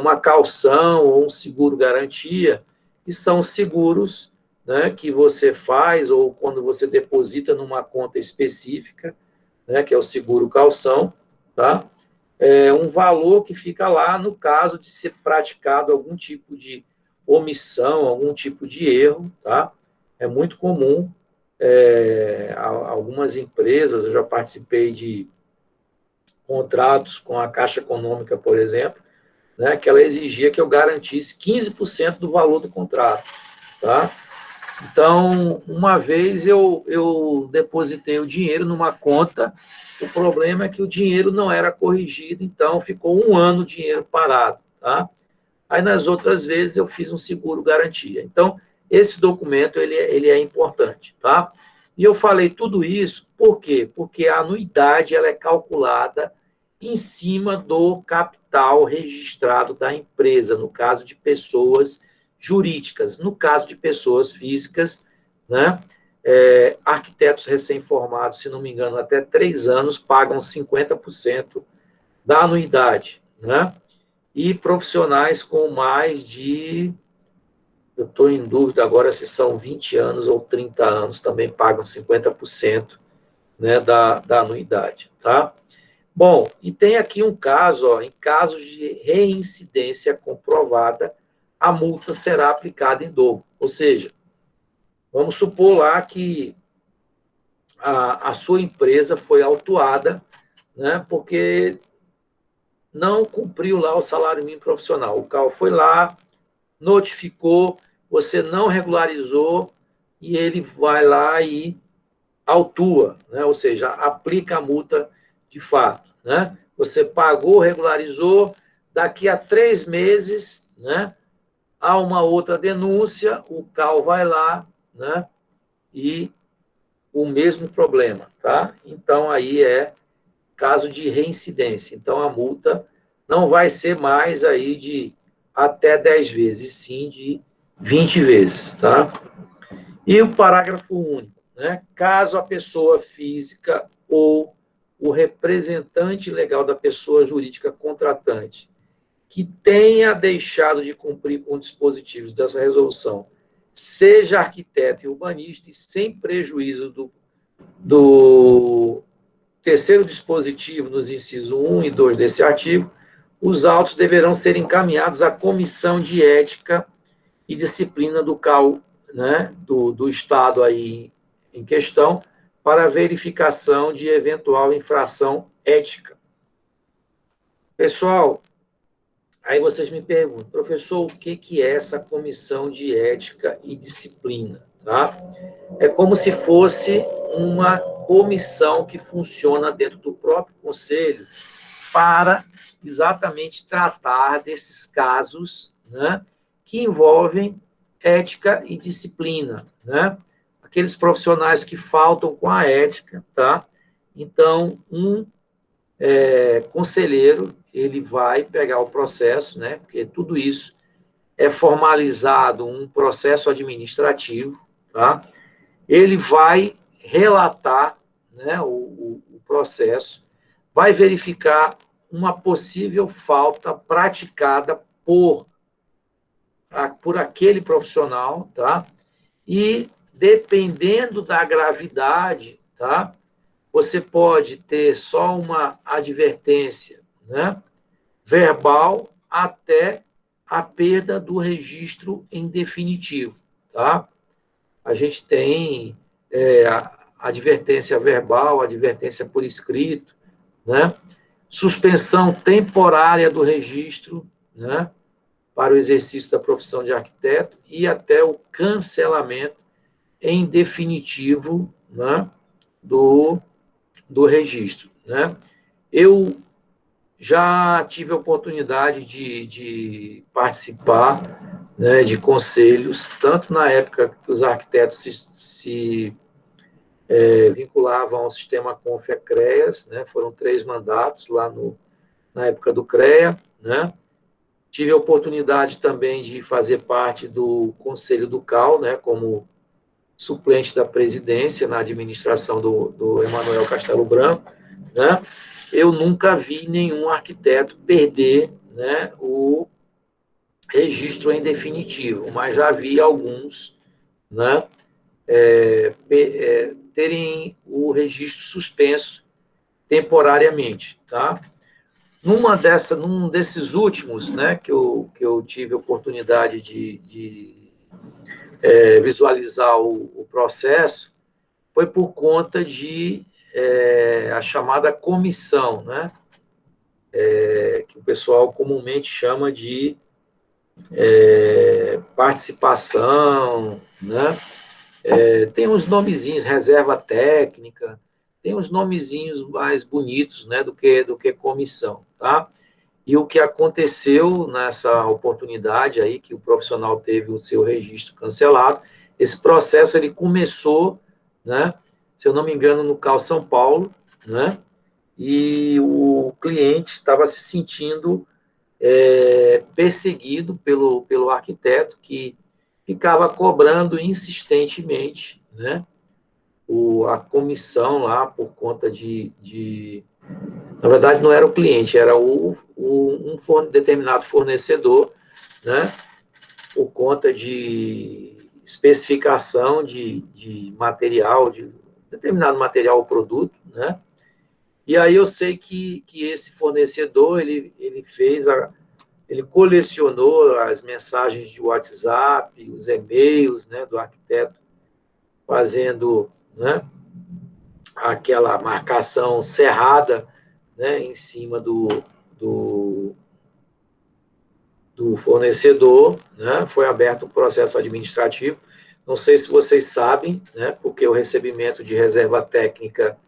uma caução ou um seguro-garantia, que são seguros, né, que você faz ou quando você deposita numa conta específica, né, que é o seguro-calção, tá? É um valor que fica lá no caso de ser praticado algum tipo de omissão, algum tipo de erro, tá? É muito comum, algumas empresas, eu já participei de contratos com a Caixa Econômica, por exemplo, né, que ela exigia que eu garantisse 15% do valor do contrato, tá? Então, uma vez eu depositei o dinheiro numa conta, o problema é que o dinheiro não era corrigido, então ficou um ano o dinheiro parado, tá? Aí, nas outras vezes, eu fiz um seguro-garantia. Então, esse documento, ele é importante, tá? E eu falei tudo isso, por quê? Porque a anuidade, ela é calculada em cima do capital registrado da empresa, no caso de pessoas jurídicas. No caso de pessoas físicas, né, arquitetos recém-formados, se não me engano, até 3 anos, pagam 50% da anuidade, né? E profissionais com mais de, eu estou em dúvida agora se são 20 anos ou 30 anos, também pagam 50%, né, da anuidade, tá? Bom, e tem aqui um caso, ó, em casos de reincidência comprovada, a multa será aplicada em dobro. Ou seja, vamos supor lá que a sua empresa foi autuada, né, porque não cumpriu lá o salário mínimo profissional. O CAL foi lá, notificou, você não regularizou, e ele vai lá e autua, né? Ou seja, aplica a multa de fato. Né? Você pagou, regularizou, daqui a 3 meses, né, há uma outra denúncia, o CAL vai lá, né, e o mesmo problema. Tá? Então, aí é caso de reincidência. Então, a multa não vai ser mais aí de até 10 vezes, sim de 20 vezes. Tá? E o parágrafo único, né? Caso a pessoa física ou o representante legal da pessoa jurídica contratante que tenha deixado de cumprir com os dispositivos dessa resolução seja arquiteto e urbanista e sem prejuízo do terceiro dispositivo nos incisos 1 e 2 desse artigo, os autos deverão ser encaminhados à Comissão de Ética e Disciplina do CAU, né, do Estado aí em questão, para verificação de eventual infração ética. Pessoal, aí vocês me perguntam, professor, o que é essa Comissão de Ética e Disciplina? Tá? É como se fosse uma comissão que funciona dentro do próprio conselho para exatamente tratar desses casos, né, que envolvem ética e disciplina, né? Aqueles profissionais que faltam com a ética, tá? Então, conselheiro, ele vai pegar o processo, né? Porque tudo isso é formalizado um processo administrativo, tá? Ele vai relatar, né, o processo, vai verificar uma possível falta praticada por aquele profissional, tá? E, dependendo da gravidade, tá? Você pode ter só uma advertência, né? Verbal até a perda do registro em definitivo, tá? A gente tem a advertência verbal, advertência por escrito, né? Suspensão temporária do registro, né, para o exercício da profissão de arquiteto e até o cancelamento em definitivo, né, do registro. Né? Eu já tive a oportunidade de participar, né, de conselhos, tanto na época que os arquitetos se vinculavam ao sistema CONFEA-CREAS, né, foram 3 mandatos lá na época do CREA, né? Tive a oportunidade também de fazer parte do Conselho do CAU, né, como suplente da presidência na administração do Emanuel Castelo Branco, né? Eu nunca vi nenhum arquiteto perder, né, o registro em definitivo, mas já vi alguns, né, terem o registro suspenso temporariamente, tá? Num desses últimos, né, que eu tive a oportunidade de visualizar o processo, foi por conta de a chamada comissão, né, que o pessoal comumente chama de participação, né, tem uns nomezinhos, reserva técnica, tem uns nomezinhos mais bonitos, né, do que comissão, tá? E o que aconteceu nessa oportunidade aí, que o profissional teve o seu registro cancelado, esse processo ele começou, né, se eu não me engano, no CAU São Paulo, né, e o cliente estava se sentindo perseguido pelo arquiteto, que ficava cobrando insistentemente, né, a comissão lá por conta na verdade, não era o cliente, era um determinado fornecedor, né, por conta de especificação de material, de determinado material ou produto, né? E aí eu sei que esse fornecedor, ele colecionou as mensagens de WhatsApp, os e-mails, né, do arquiteto, fazendo, né, aquela marcação cerrada, né, em cima do fornecedor, né? Foi aberto um processo administrativo. Não sei se vocês sabem, né? Porque o recebimento de reserva técnica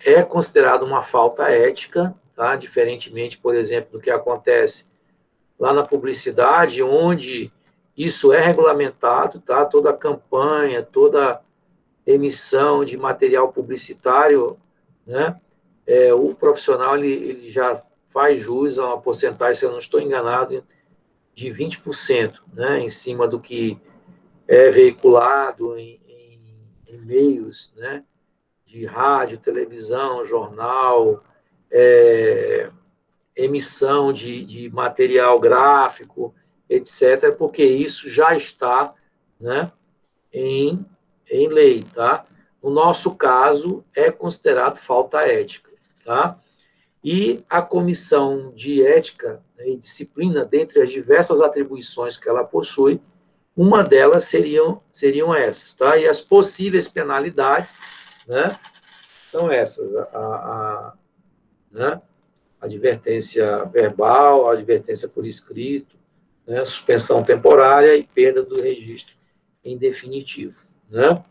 é considerado uma falta ética, tá? Diferentemente, por exemplo, do que acontece lá na publicidade, onde isso é regulamentado, tá? Toda campanha, toda emissão de material publicitário, né? O profissional ele já faz jus a uma porcentagem, se eu não estou enganado, de 20%, né? Em cima do que é veiculado em meios, né? De rádio, televisão, jornal, emissão de material gráfico, etc., porque isso já está, né, em lei, tá? No nosso caso, é considerado falta ética, tá? E a comissão de ética, né, e disciplina, dentre as diversas atribuições que ela possui, uma delas seriam essas, tá? E as possíveis penalidades, né, são essas, né, advertência verbal, advertência por escrito, né, suspensão temporária e perda do registro em definitivo, né?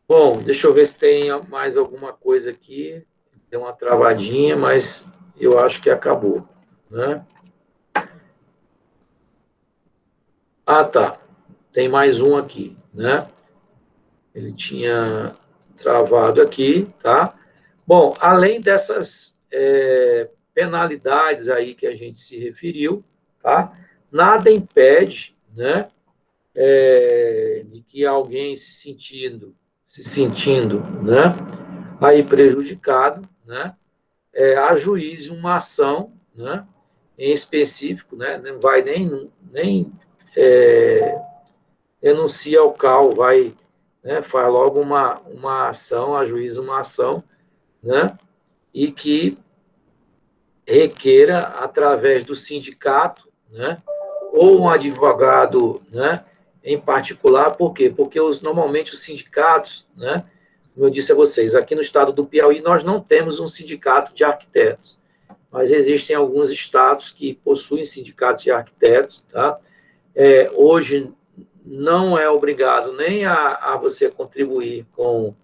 Bom, deixa eu ver se tem mais alguma coisa aqui. Deu uma travadinha, mas eu acho que acabou, né? Ah, tá. Tem mais um aqui, né? Ele tinha travado aqui, tá? Bom, além dessas penalidades aí que a gente se referiu, tá? Nada impede, né, de que alguém se sentindo, né, aí prejudicado, né, ajuize uma ação, né, em específico, né, não vai nem denuncia ao CAL, vai, né, faz logo uma ação, ajuiza uma ação, né, e que requeira, através do sindicato, né, ou um advogado, né, em particular, por quê? Porque normalmente os sindicatos, né, como eu disse a vocês, aqui no estado do Piauí nós não temos um sindicato de arquitetos, mas existem alguns estados que possuem sindicatos de arquitetos, tá? Hoje não é obrigado nem a você contribuir com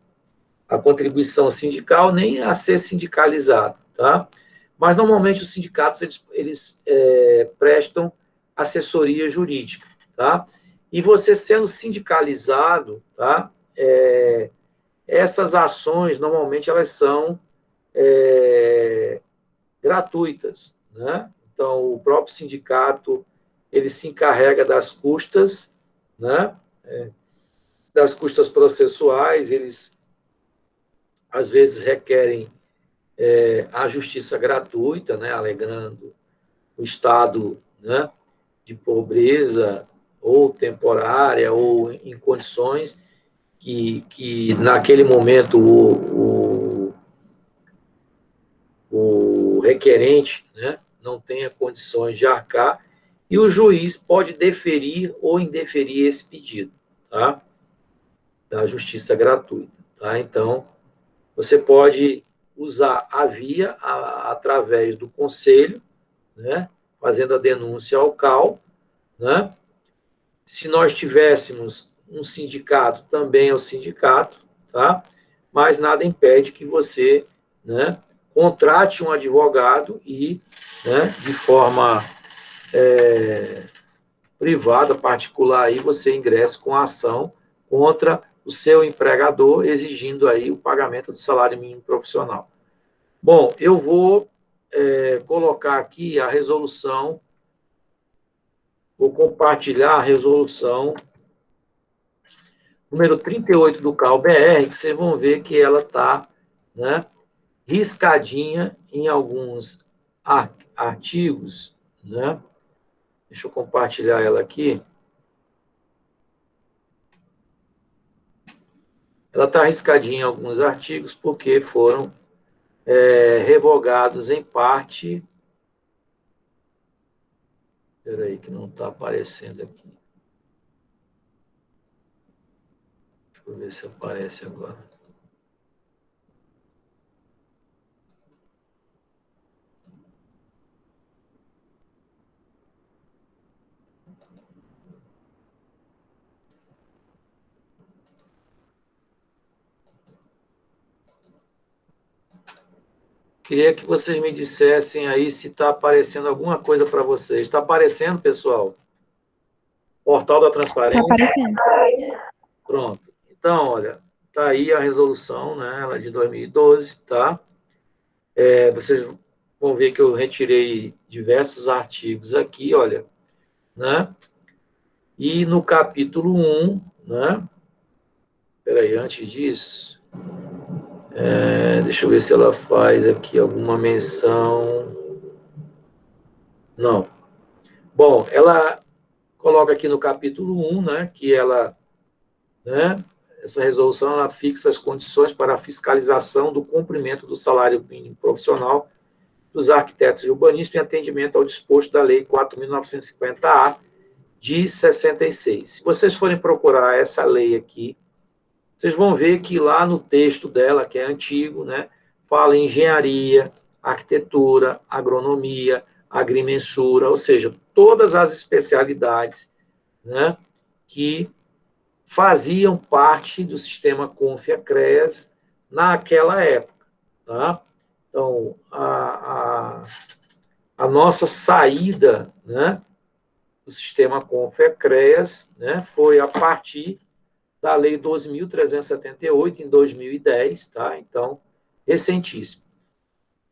a contribuição sindical, nem a ser sindicalizado, tá? Mas, normalmente, os sindicatos, eles prestam assessoria jurídica, tá? E você sendo sindicalizado, tá? Essas ações, normalmente, elas são gratuitas, né? Então, o próprio sindicato, ele se encarrega das custas, né? Das custas processuais, eles, às vezes, requerem a justiça gratuita, né? Alegando o estado, né, de pobreza ou temporária ou em condições que naquele momento o requerente, né, não tenha condições de arcar, e o juiz pode deferir ou indeferir esse pedido, tá? Da justiça gratuita, tá? Então, você pode usar a via através do conselho, né, fazendo a denúncia ao CAL, né? Se nós tivéssemos um sindicato, também é o sindicato, tá? Mas nada impede que você, né, contrate um advogado e, né, de forma privada, particular, aí você ingresse com a ação contra o seu empregador, exigindo aí o pagamento do salário mínimo profissional. Bom, eu vou colocar aqui a resolução, vou compartilhar a resolução número 38 do CAL-BR, que vocês vão ver que ela está, né, riscadinha em alguns artigos, né? Deixa eu compartilhar ela aqui. Ela está riscadinha em alguns artigos porque foram revogados em parte. Espera aí, que não está aparecendo aqui. Deixa eu ver se aparece agora. Queria que vocês me dissessem aí se está aparecendo alguma coisa para vocês. Está aparecendo, pessoal? Portal da Transparência? Está aparecendo. Pronto. Então, olha, está aí a resolução, né? Ela é de 2012, tá? Vocês vão ver que eu retirei diversos artigos aqui, olha, né? E no capítulo 1, né? Peraí, antes disso, deixa eu ver se ela faz aqui alguma menção. Não. Bom, ela coloca aqui no capítulo 1, né, que ela, né, essa resolução, ela fixa as condições para a fiscalização do cumprimento do salário mínimo profissional dos arquitetos e urbanistas em atendimento ao disposto da Lei 4.950-A de 66. Se vocês forem procurar essa lei aqui, vocês vão ver que lá no texto dela, que é antigo, né, fala em engenharia, arquitetura, agronomia, agrimensura, ou seja, todas as especialidades, né, que faziam parte do sistema Confia-CREAS naquela época. Tá? Então, a nossa saída, né, do sistema Confia-CREAS, né, foi a partir da Lei 12.378, em 2010, tá? Então, recentíssimo.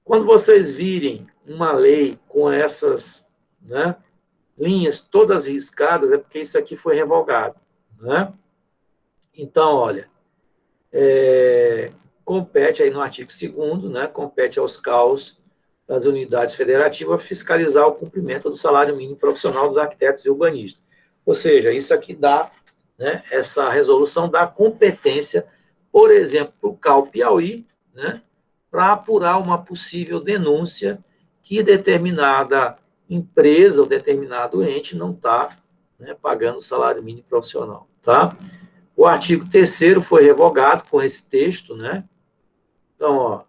Quando vocês virem uma lei com essas, né, linhas todas riscadas, é porque isso aqui foi revogado, né? Então, olha, compete aí no artigo 2º, né, compete aos CAUs das unidades federativas fiscalizar o cumprimento do salário mínimo profissional dos arquitetos e urbanistas. Ou seja, isso aqui dá, né, essa resolução dá competência, por exemplo, para o CAU Piauí, né, para apurar uma possível denúncia que determinada empresa ou determinado ente não está, né, pagando salário mínimo profissional, tá? O artigo 3º foi revogado com esse texto, né? Então, ó,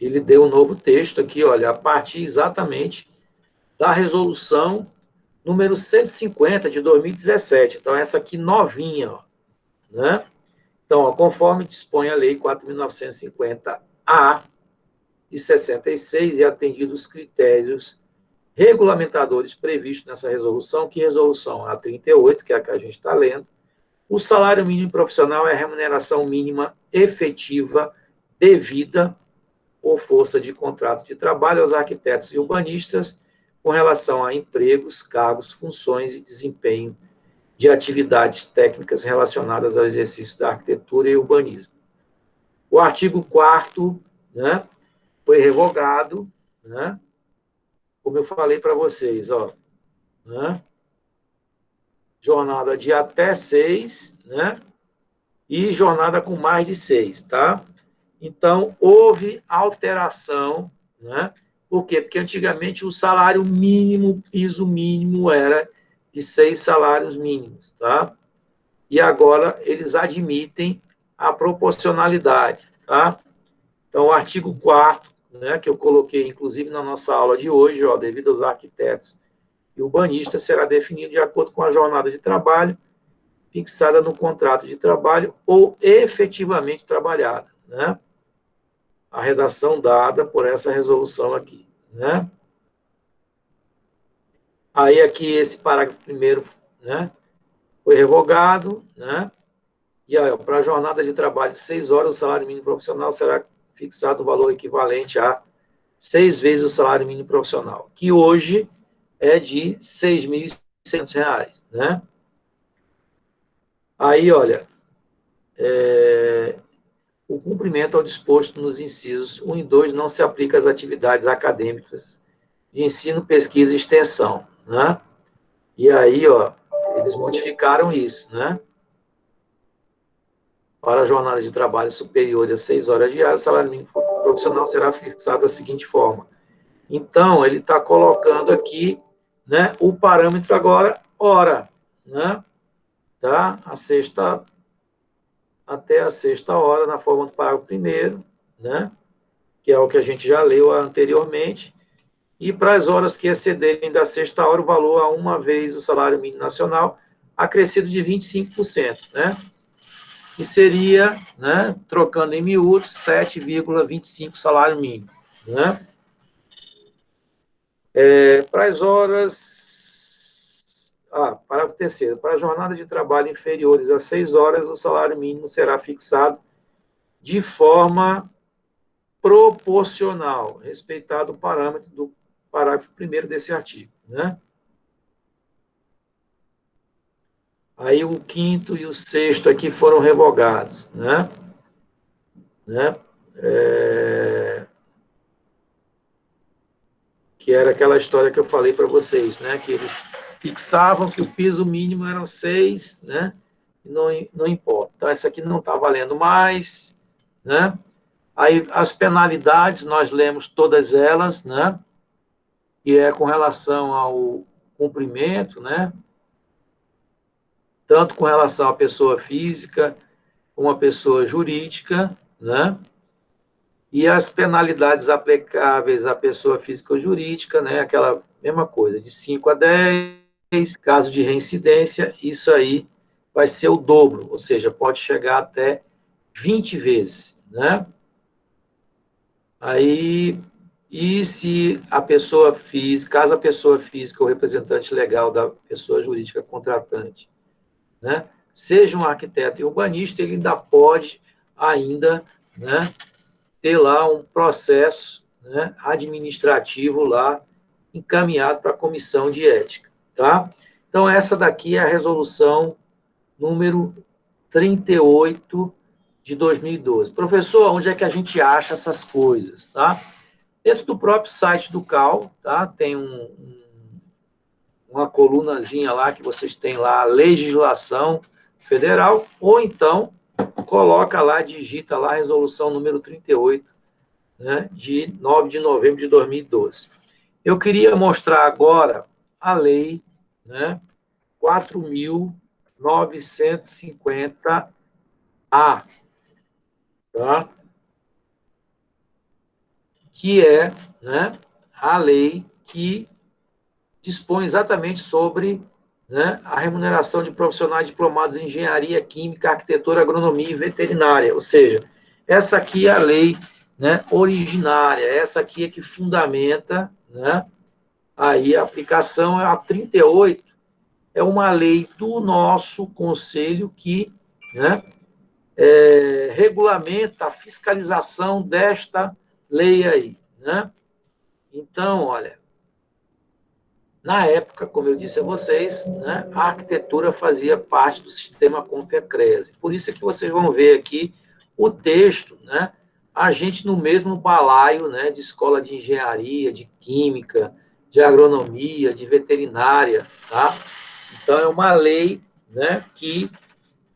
ele deu um novo texto aqui, olha, a partir exatamente da resolução número 150 de 2017. Então, essa aqui novinha, ó, né? Então, ó, conforme dispõe a Lei 4.950-A de 66 e atendidos os critérios regulamentadores previstos nessa resolução, que resolução? A 38, que é a que a gente está lendo, o salário mínimo profissional é a remuneração mínima efetiva devida ou força de contrato de trabalho aos arquitetos e urbanistas com relação a empregos, cargos, funções e desempenho de atividades técnicas relacionadas ao exercício da arquitetura e urbanismo. O artigo 4º, né, foi revogado, né, como eu falei para vocês, ó, né, jornada de até 6, né, e jornada com mais de 6, tá? Então, houve alteração, né? Por quê? Porque antigamente o salário mínimo, o piso mínimo era de 6 salários mínimos, tá? E agora eles admitem a proporcionalidade, tá? Então, o artigo 4º, né, que eu coloquei, inclusive, na nossa aula de hoje, ó, devido aos arquitetos e urbanistas, será definido de acordo com a jornada de trabalho fixada no contrato de trabalho ou efetivamente trabalhada, né? A redação dada por essa resolução aqui, né? Aí aqui esse parágrafo 1º, né, foi revogado, né? E aí, para a jornada de trabalho de 6 horas, o salário mínimo profissional será fixado o valor equivalente a 6 vezes o salário mínimo profissional, que hoje é de R$ 6.600, né? Aí, olha, o cumprimento ao disposto nos incisos 1 e 2 não se aplica às atividades acadêmicas de ensino, pesquisa e extensão, né? E aí, ó, eles modificaram isso, né? Para a jornada de trabalho superior a 6 horas diárias, o salário mínimo profissional será fixado da seguinte forma. Então, ele está colocando aqui, né, o parâmetro agora, hora, né? Tá? Até a sexta hora, na forma do parágrafo 1º, né? Que é o que a gente já leu anteriormente. E para as horas que excederem da sexta hora, o valor a uma vez o salário mínimo nacional, acrescido de 25%, né? que seria, né, trocando em miúdos, 7,25 salário mínimo. Né? Para as horas... parágrafo terceiro. Para a jornada de trabalho inferiores a 6 horas, o salário mínimo será fixado de forma proporcional, respeitado o parâmetro do parágrafo 1º desse artigo. Né? Aí o 5º e o 6º aqui foram revogados. Né? Que era aquela história que eu falei para vocês, né? Que eles fixavam que o piso mínimo eram 6, né? E não importa. Então, essa aqui não está valendo mais, né? Aí, as penalidades, nós lemos todas elas, né? Que é com relação ao cumprimento, né? Tanto com relação à pessoa física como à pessoa jurídica, né? E as penalidades aplicáveis à pessoa física ou jurídica, né? Aquela mesma coisa, de 5 a 10, caso de reincidência, isso aí vai ser o dobro, ou seja, pode chegar até 20 vezes, né? Aí, e se a pessoa física, caso a pessoa física ou representante legal da pessoa jurídica contratante, né, seja um arquiteto e urbanista, ele ainda pode, né, ter lá um processo, né, administrativo lá encaminhado para a comissão de ética, tá? Então, essa daqui é a resolução número 38 de 2012. Professor, onde é que a gente acha essas coisas, tá? Dentro do próprio site do CAL, tá? Tem uma colunazinha lá que vocês têm lá, legislação federal, ou então coloca lá, digita lá, resolução número 38, né, de 9 de novembro de 2012. Eu queria mostrar agora a lei, né, 4.950A, tá? Que é, né, a lei que dispõe exatamente sobre, né, a remuneração de profissionais diplomados em engenharia, química, arquitetura, agronomia e veterinária. Ou seja, essa aqui é a lei, né, originária, essa aqui é que fundamenta, né, aí a aplicação é a 38, é uma lei do nosso conselho que, né, regulamenta a fiscalização desta lei aí, né? Então, olha, na época, como eu disse a vocês, né, a arquitetura fazia parte do sistema Confecrese. Por isso é que vocês vão ver aqui o texto, né, a gente no mesmo balaio, né, de escola de engenharia, de química, de agronomia, de veterinária, tá? Então, é uma lei, né, que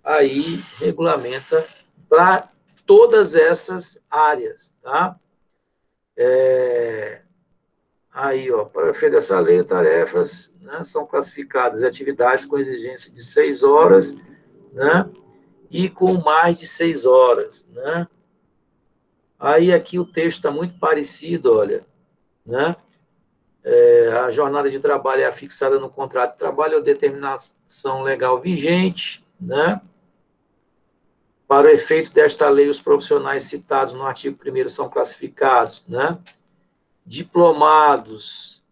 aí regulamenta para todas essas áreas, tá? Aí, ó, para efeito dessa lei, tarefas, né, são classificadas em atividades com exigência de 6 horas, né, e com mais de 6 horas, né? Aí aqui o texto está muito parecido, olha, né? A jornada de trabalho é fixada no contrato de trabalho ou determinação legal vigente, né? Para o efeito desta lei, os profissionais citados no artigo 1º são classificados, né? Diplomados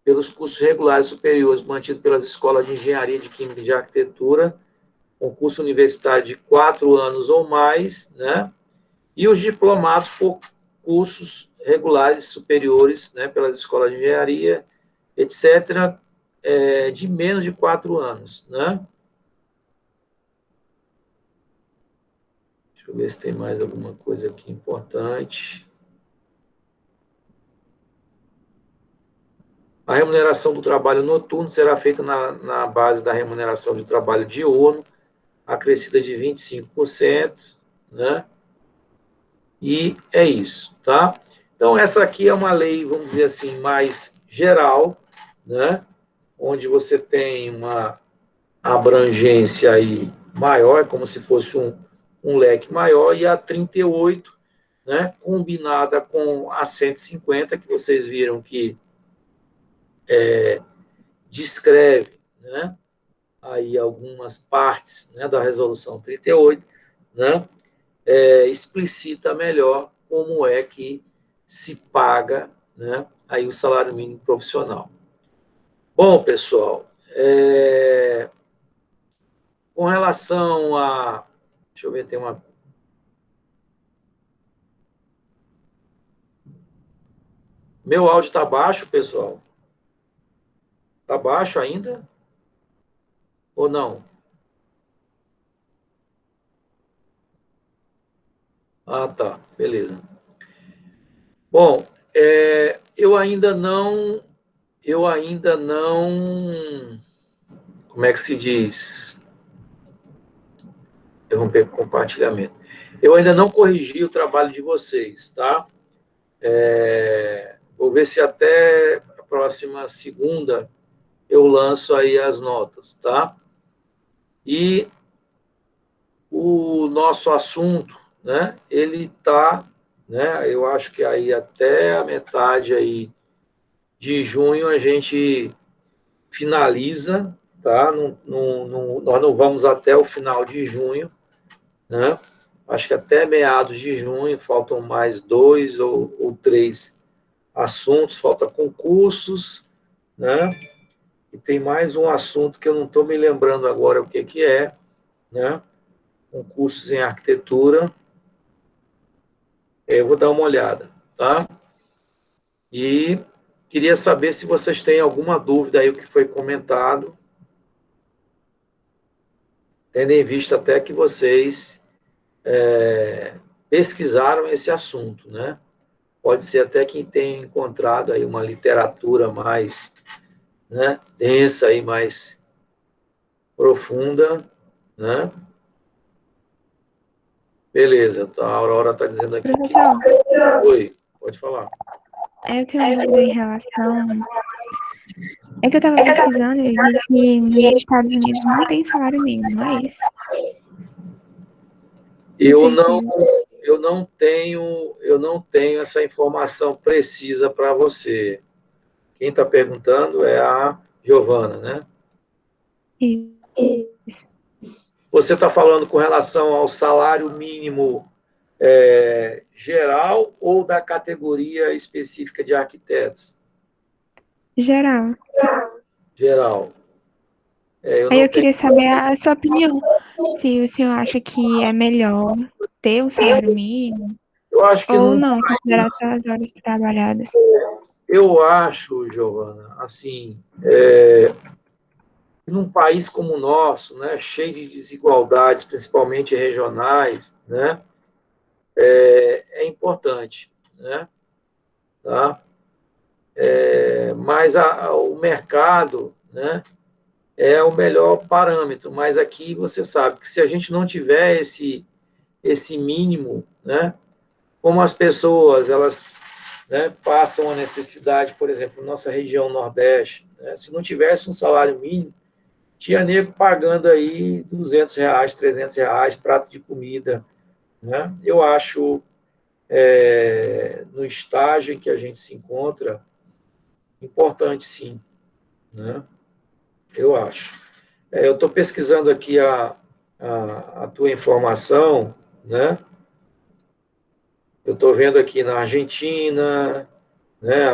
pelos cursos regulares superiores mantidos pelas escolas de engenharia, de química e de arquitetura, com curso universitário de 4 anos ou mais, né? E os diplomados por cursos regulares superiores, né, pelas escolas de engenharia, etc., de menos de 4 anos, né? Deixa eu ver se tem mais alguma coisa aqui importante. A remuneração do trabalho noturno será feita na base da remuneração de trabalho diurno, acrescida de 25%, né? E é isso, tá? Então, essa aqui é uma lei, vamos dizer assim, mais geral, né? Onde você tem uma abrangência aí maior, como se fosse um leque maior, e a 38, né, combinada com a 150, que vocês viram que descreve, né, aí algumas partes, né, da resolução 38, né, explicita melhor como é que se paga, né, aí o salário mínimo profissional. Bom, pessoal, com relação a... Deixa eu ver, tem uma... Meu áudio está baixo, pessoal? Está baixo ainda? Ou não? Ah, tá. Beleza. Bom, eu ainda não... Como é que se diz? Interromper o compartilhamento. Eu ainda não corrigi o trabalho de vocês, tá? Vou ver se até a próxima segunda eu lanço aí as notas, tá? E o nosso assunto, né? Ele tá, né? Eu acho que aí até a metade aí de junho a gente finaliza, tá? Nós não vamos até o final de junho, né? Acho que até meados de junho faltam mais 2 ou 3 assuntos, falta concursos, né? E tem mais um assunto que eu não estou me lembrando agora o que é, né? Concursos em arquitetura. Eu vou dar uma olhada, tá? E queria saber se vocês têm alguma dúvida aí o que foi comentado, tendo em vista até que vocês pesquisaram esse assunto, né? Pode ser até quem tenha encontrado aí uma literatura mais, né, densa e mais profunda, né? Beleza, então a Aurora está dizendo aqui Professor, Oi, pode falar. eu tenho uma dúvida em relação... É que eu estava pesquisando e vi que nos Estados Unidos não tem salário mínimo, não é isso? Não Eu sei se... não, eu não tenho essa informação precisa para você. Quem está perguntando é a Giovana, né? Isso. Você está falando com relação ao salário mínimo geral ou da categoria específica de arquitetos? Geral. Geral. Eu Aí não eu tenho. queria saber a sua opinião. Se o senhor acha que é melhor ter o salário mínimo Eu acho que ou não. não, considerar só as horas trabalhadas. Eu acho, Giovana, assim, num país como o nosso, né, cheio de desigualdades, principalmente regionais, né, é importante, né, tá? Mas o mercado, né, é o melhor parâmetro. Mas aqui você sabe que se a gente não tiver esse mínimo, né, como as pessoas elas, né, passam a necessidade, por exemplo, nossa região Nordeste, né, se não tivesse um salário mínimo, tinha nego pagando aí R$ 200, R$ 300, prato de comida, né? Eu acho, no estágio em que a gente se encontra, importante sim, né? Eu acho. Eu estou pesquisando aqui a tua informação, né? Eu estou vendo aqui na Argentina, né?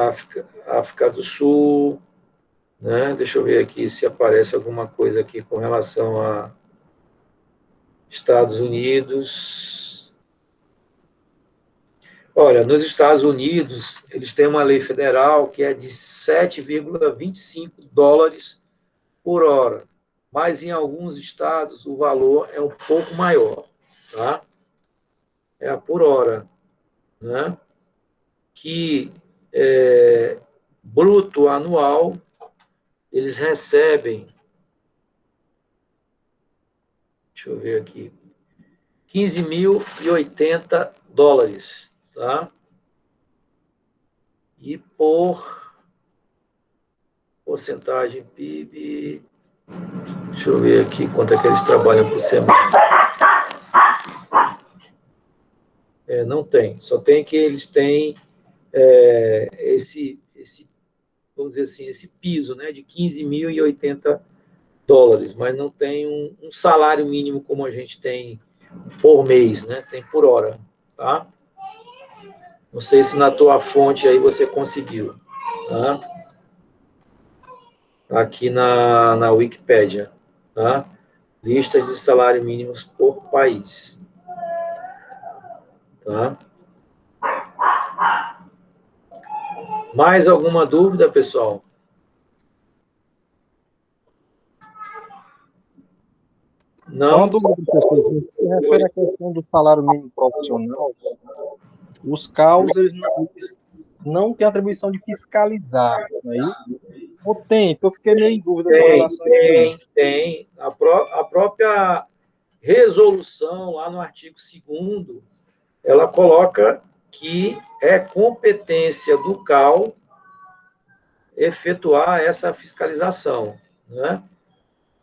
África do Sul, né? Deixa eu ver aqui se aparece alguma coisa aqui com relação a Estados Unidos. Olha, nos Estados Unidos, eles têm uma lei federal que é de 7,25 dólares por hora, mas em alguns estados o valor é um pouco maior, tá? É a por hora, né? Que bruto anual eles recebem, deixa eu ver aqui, 15.080 dólares, tá? E por porcentagem PIB, deixa eu ver aqui quanto é que eles trabalham por semana. Não tem, só tem que eles têm esse, vamos dizer assim, esse piso, né, de 15.080 dólares, mas não tem um salário mínimo como a gente tem por mês, né? Tem por hora, tá? Não sei se na tua fonte aí você conseguiu, tá? Aqui na Wikipédia, tá? Listas de salário mínimos por país, tá? Mais alguma dúvida, pessoal? Só uma Não? dúvida, professor. No que se refere à questão do salário mínimo profissional, os CAUs eles não têm atribuição de fiscalizar, não é isso? Ou tem? Porque eu fiquei meio em dúvida com relação a isso aí. Tem. A própria resolução, lá no artigo 2º, ela coloca que é competência do CAU efetuar essa fiscalização, né?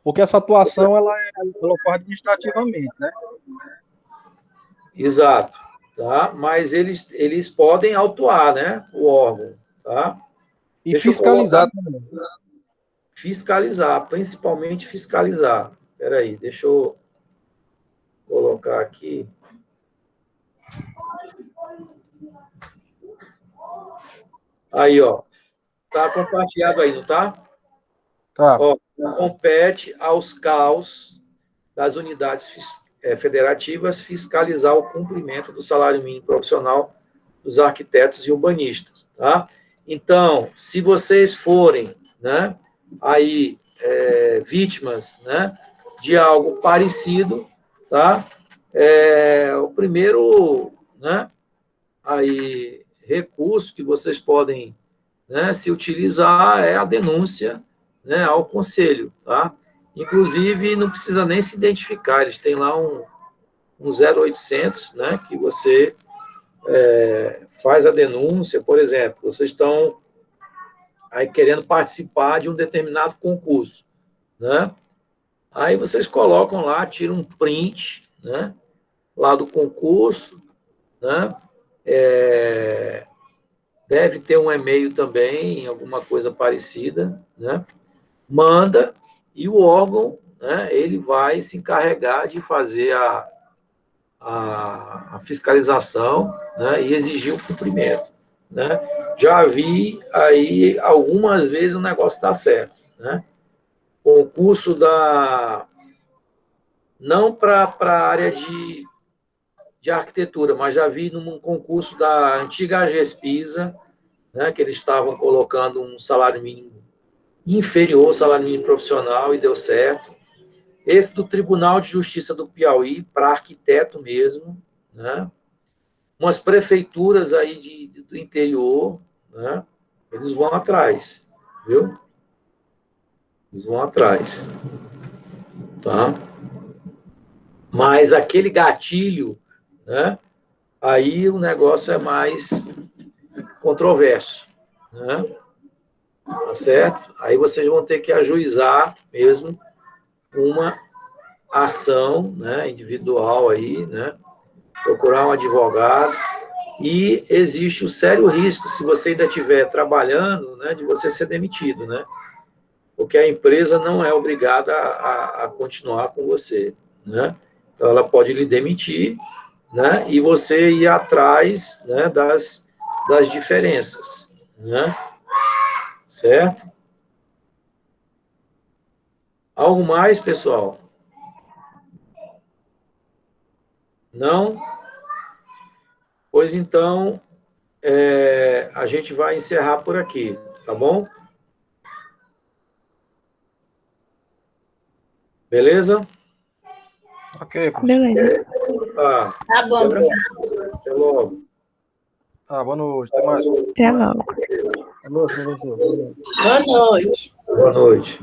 Porque essa atuação ela ocorre administrativamente, né? Exato, tá? Mas eles podem autuar, né, o órgão, tá? E Deixa eu fiscalizar colocar, também. fiscalizar, principalmente fiscalizar. Espera aí, deixa eu colocar aqui. Aí, ó, tá compartilhado aí, não tá? Tá. Ó, compete aos CAUs das unidades federativas fiscalizar o cumprimento do salário mínimo profissional dos arquitetos e urbanistas, tá? Então, se vocês forem, né, aí vítimas, né, de algo parecido, tá? O primeiro, né, aí recurso que vocês podem, né, se utilizar é a denúncia, né, ao conselho, tá? Inclusive, não precisa nem se identificar, eles têm lá um 0800, né, que você faz a denúncia. Por exemplo, vocês estão aí querendo participar de um determinado concurso, né? Aí vocês colocam lá, tiram um print, né, lá do concurso, né? Deve ter um e-mail também, alguma coisa parecida, né? Manda, e o órgão, né, ele vai se encarregar de fazer a fiscalização, né, e exigir o cumprimento, né? Já vi aí algumas vezes o negócio dá certo, né? Concurso não para a área de arquitetura, mas já vi num concurso da antiga AGESPISA, né, que eles estavam colocando um salário mínimo inferior ao salário mínimo profissional e deu certo. Esse do Tribunal de Justiça do Piauí, para arquiteto mesmo, né? Umas prefeituras aí do interior, né? Eles vão atrás, viu? Eles vão atrás, tá? Mas aquele gatilho, né? Aí o negócio é mais controverso, né? Tá certo? Aí vocês vão ter que ajuizar mesmo uma ação, né, individual aí, né? Procurar um advogado. E existe o sério risco, se você ainda estiver trabalhando, né, de você ser demitido, né? Porque a empresa não é obrigada a continuar com você, né? Então, ela pode lhe demitir, né? E você ir atrás, né, das diferenças, né? Certo? Algo mais, pessoal? Não? Pois então, a gente vai encerrar por aqui, tá bom? Beleza? Ok, professor. Beleza. Tá bom, professor. Até logo. Tá, boa noite. Até mais. Até logo. Boa noite, professor. Boa noite. Boa noite.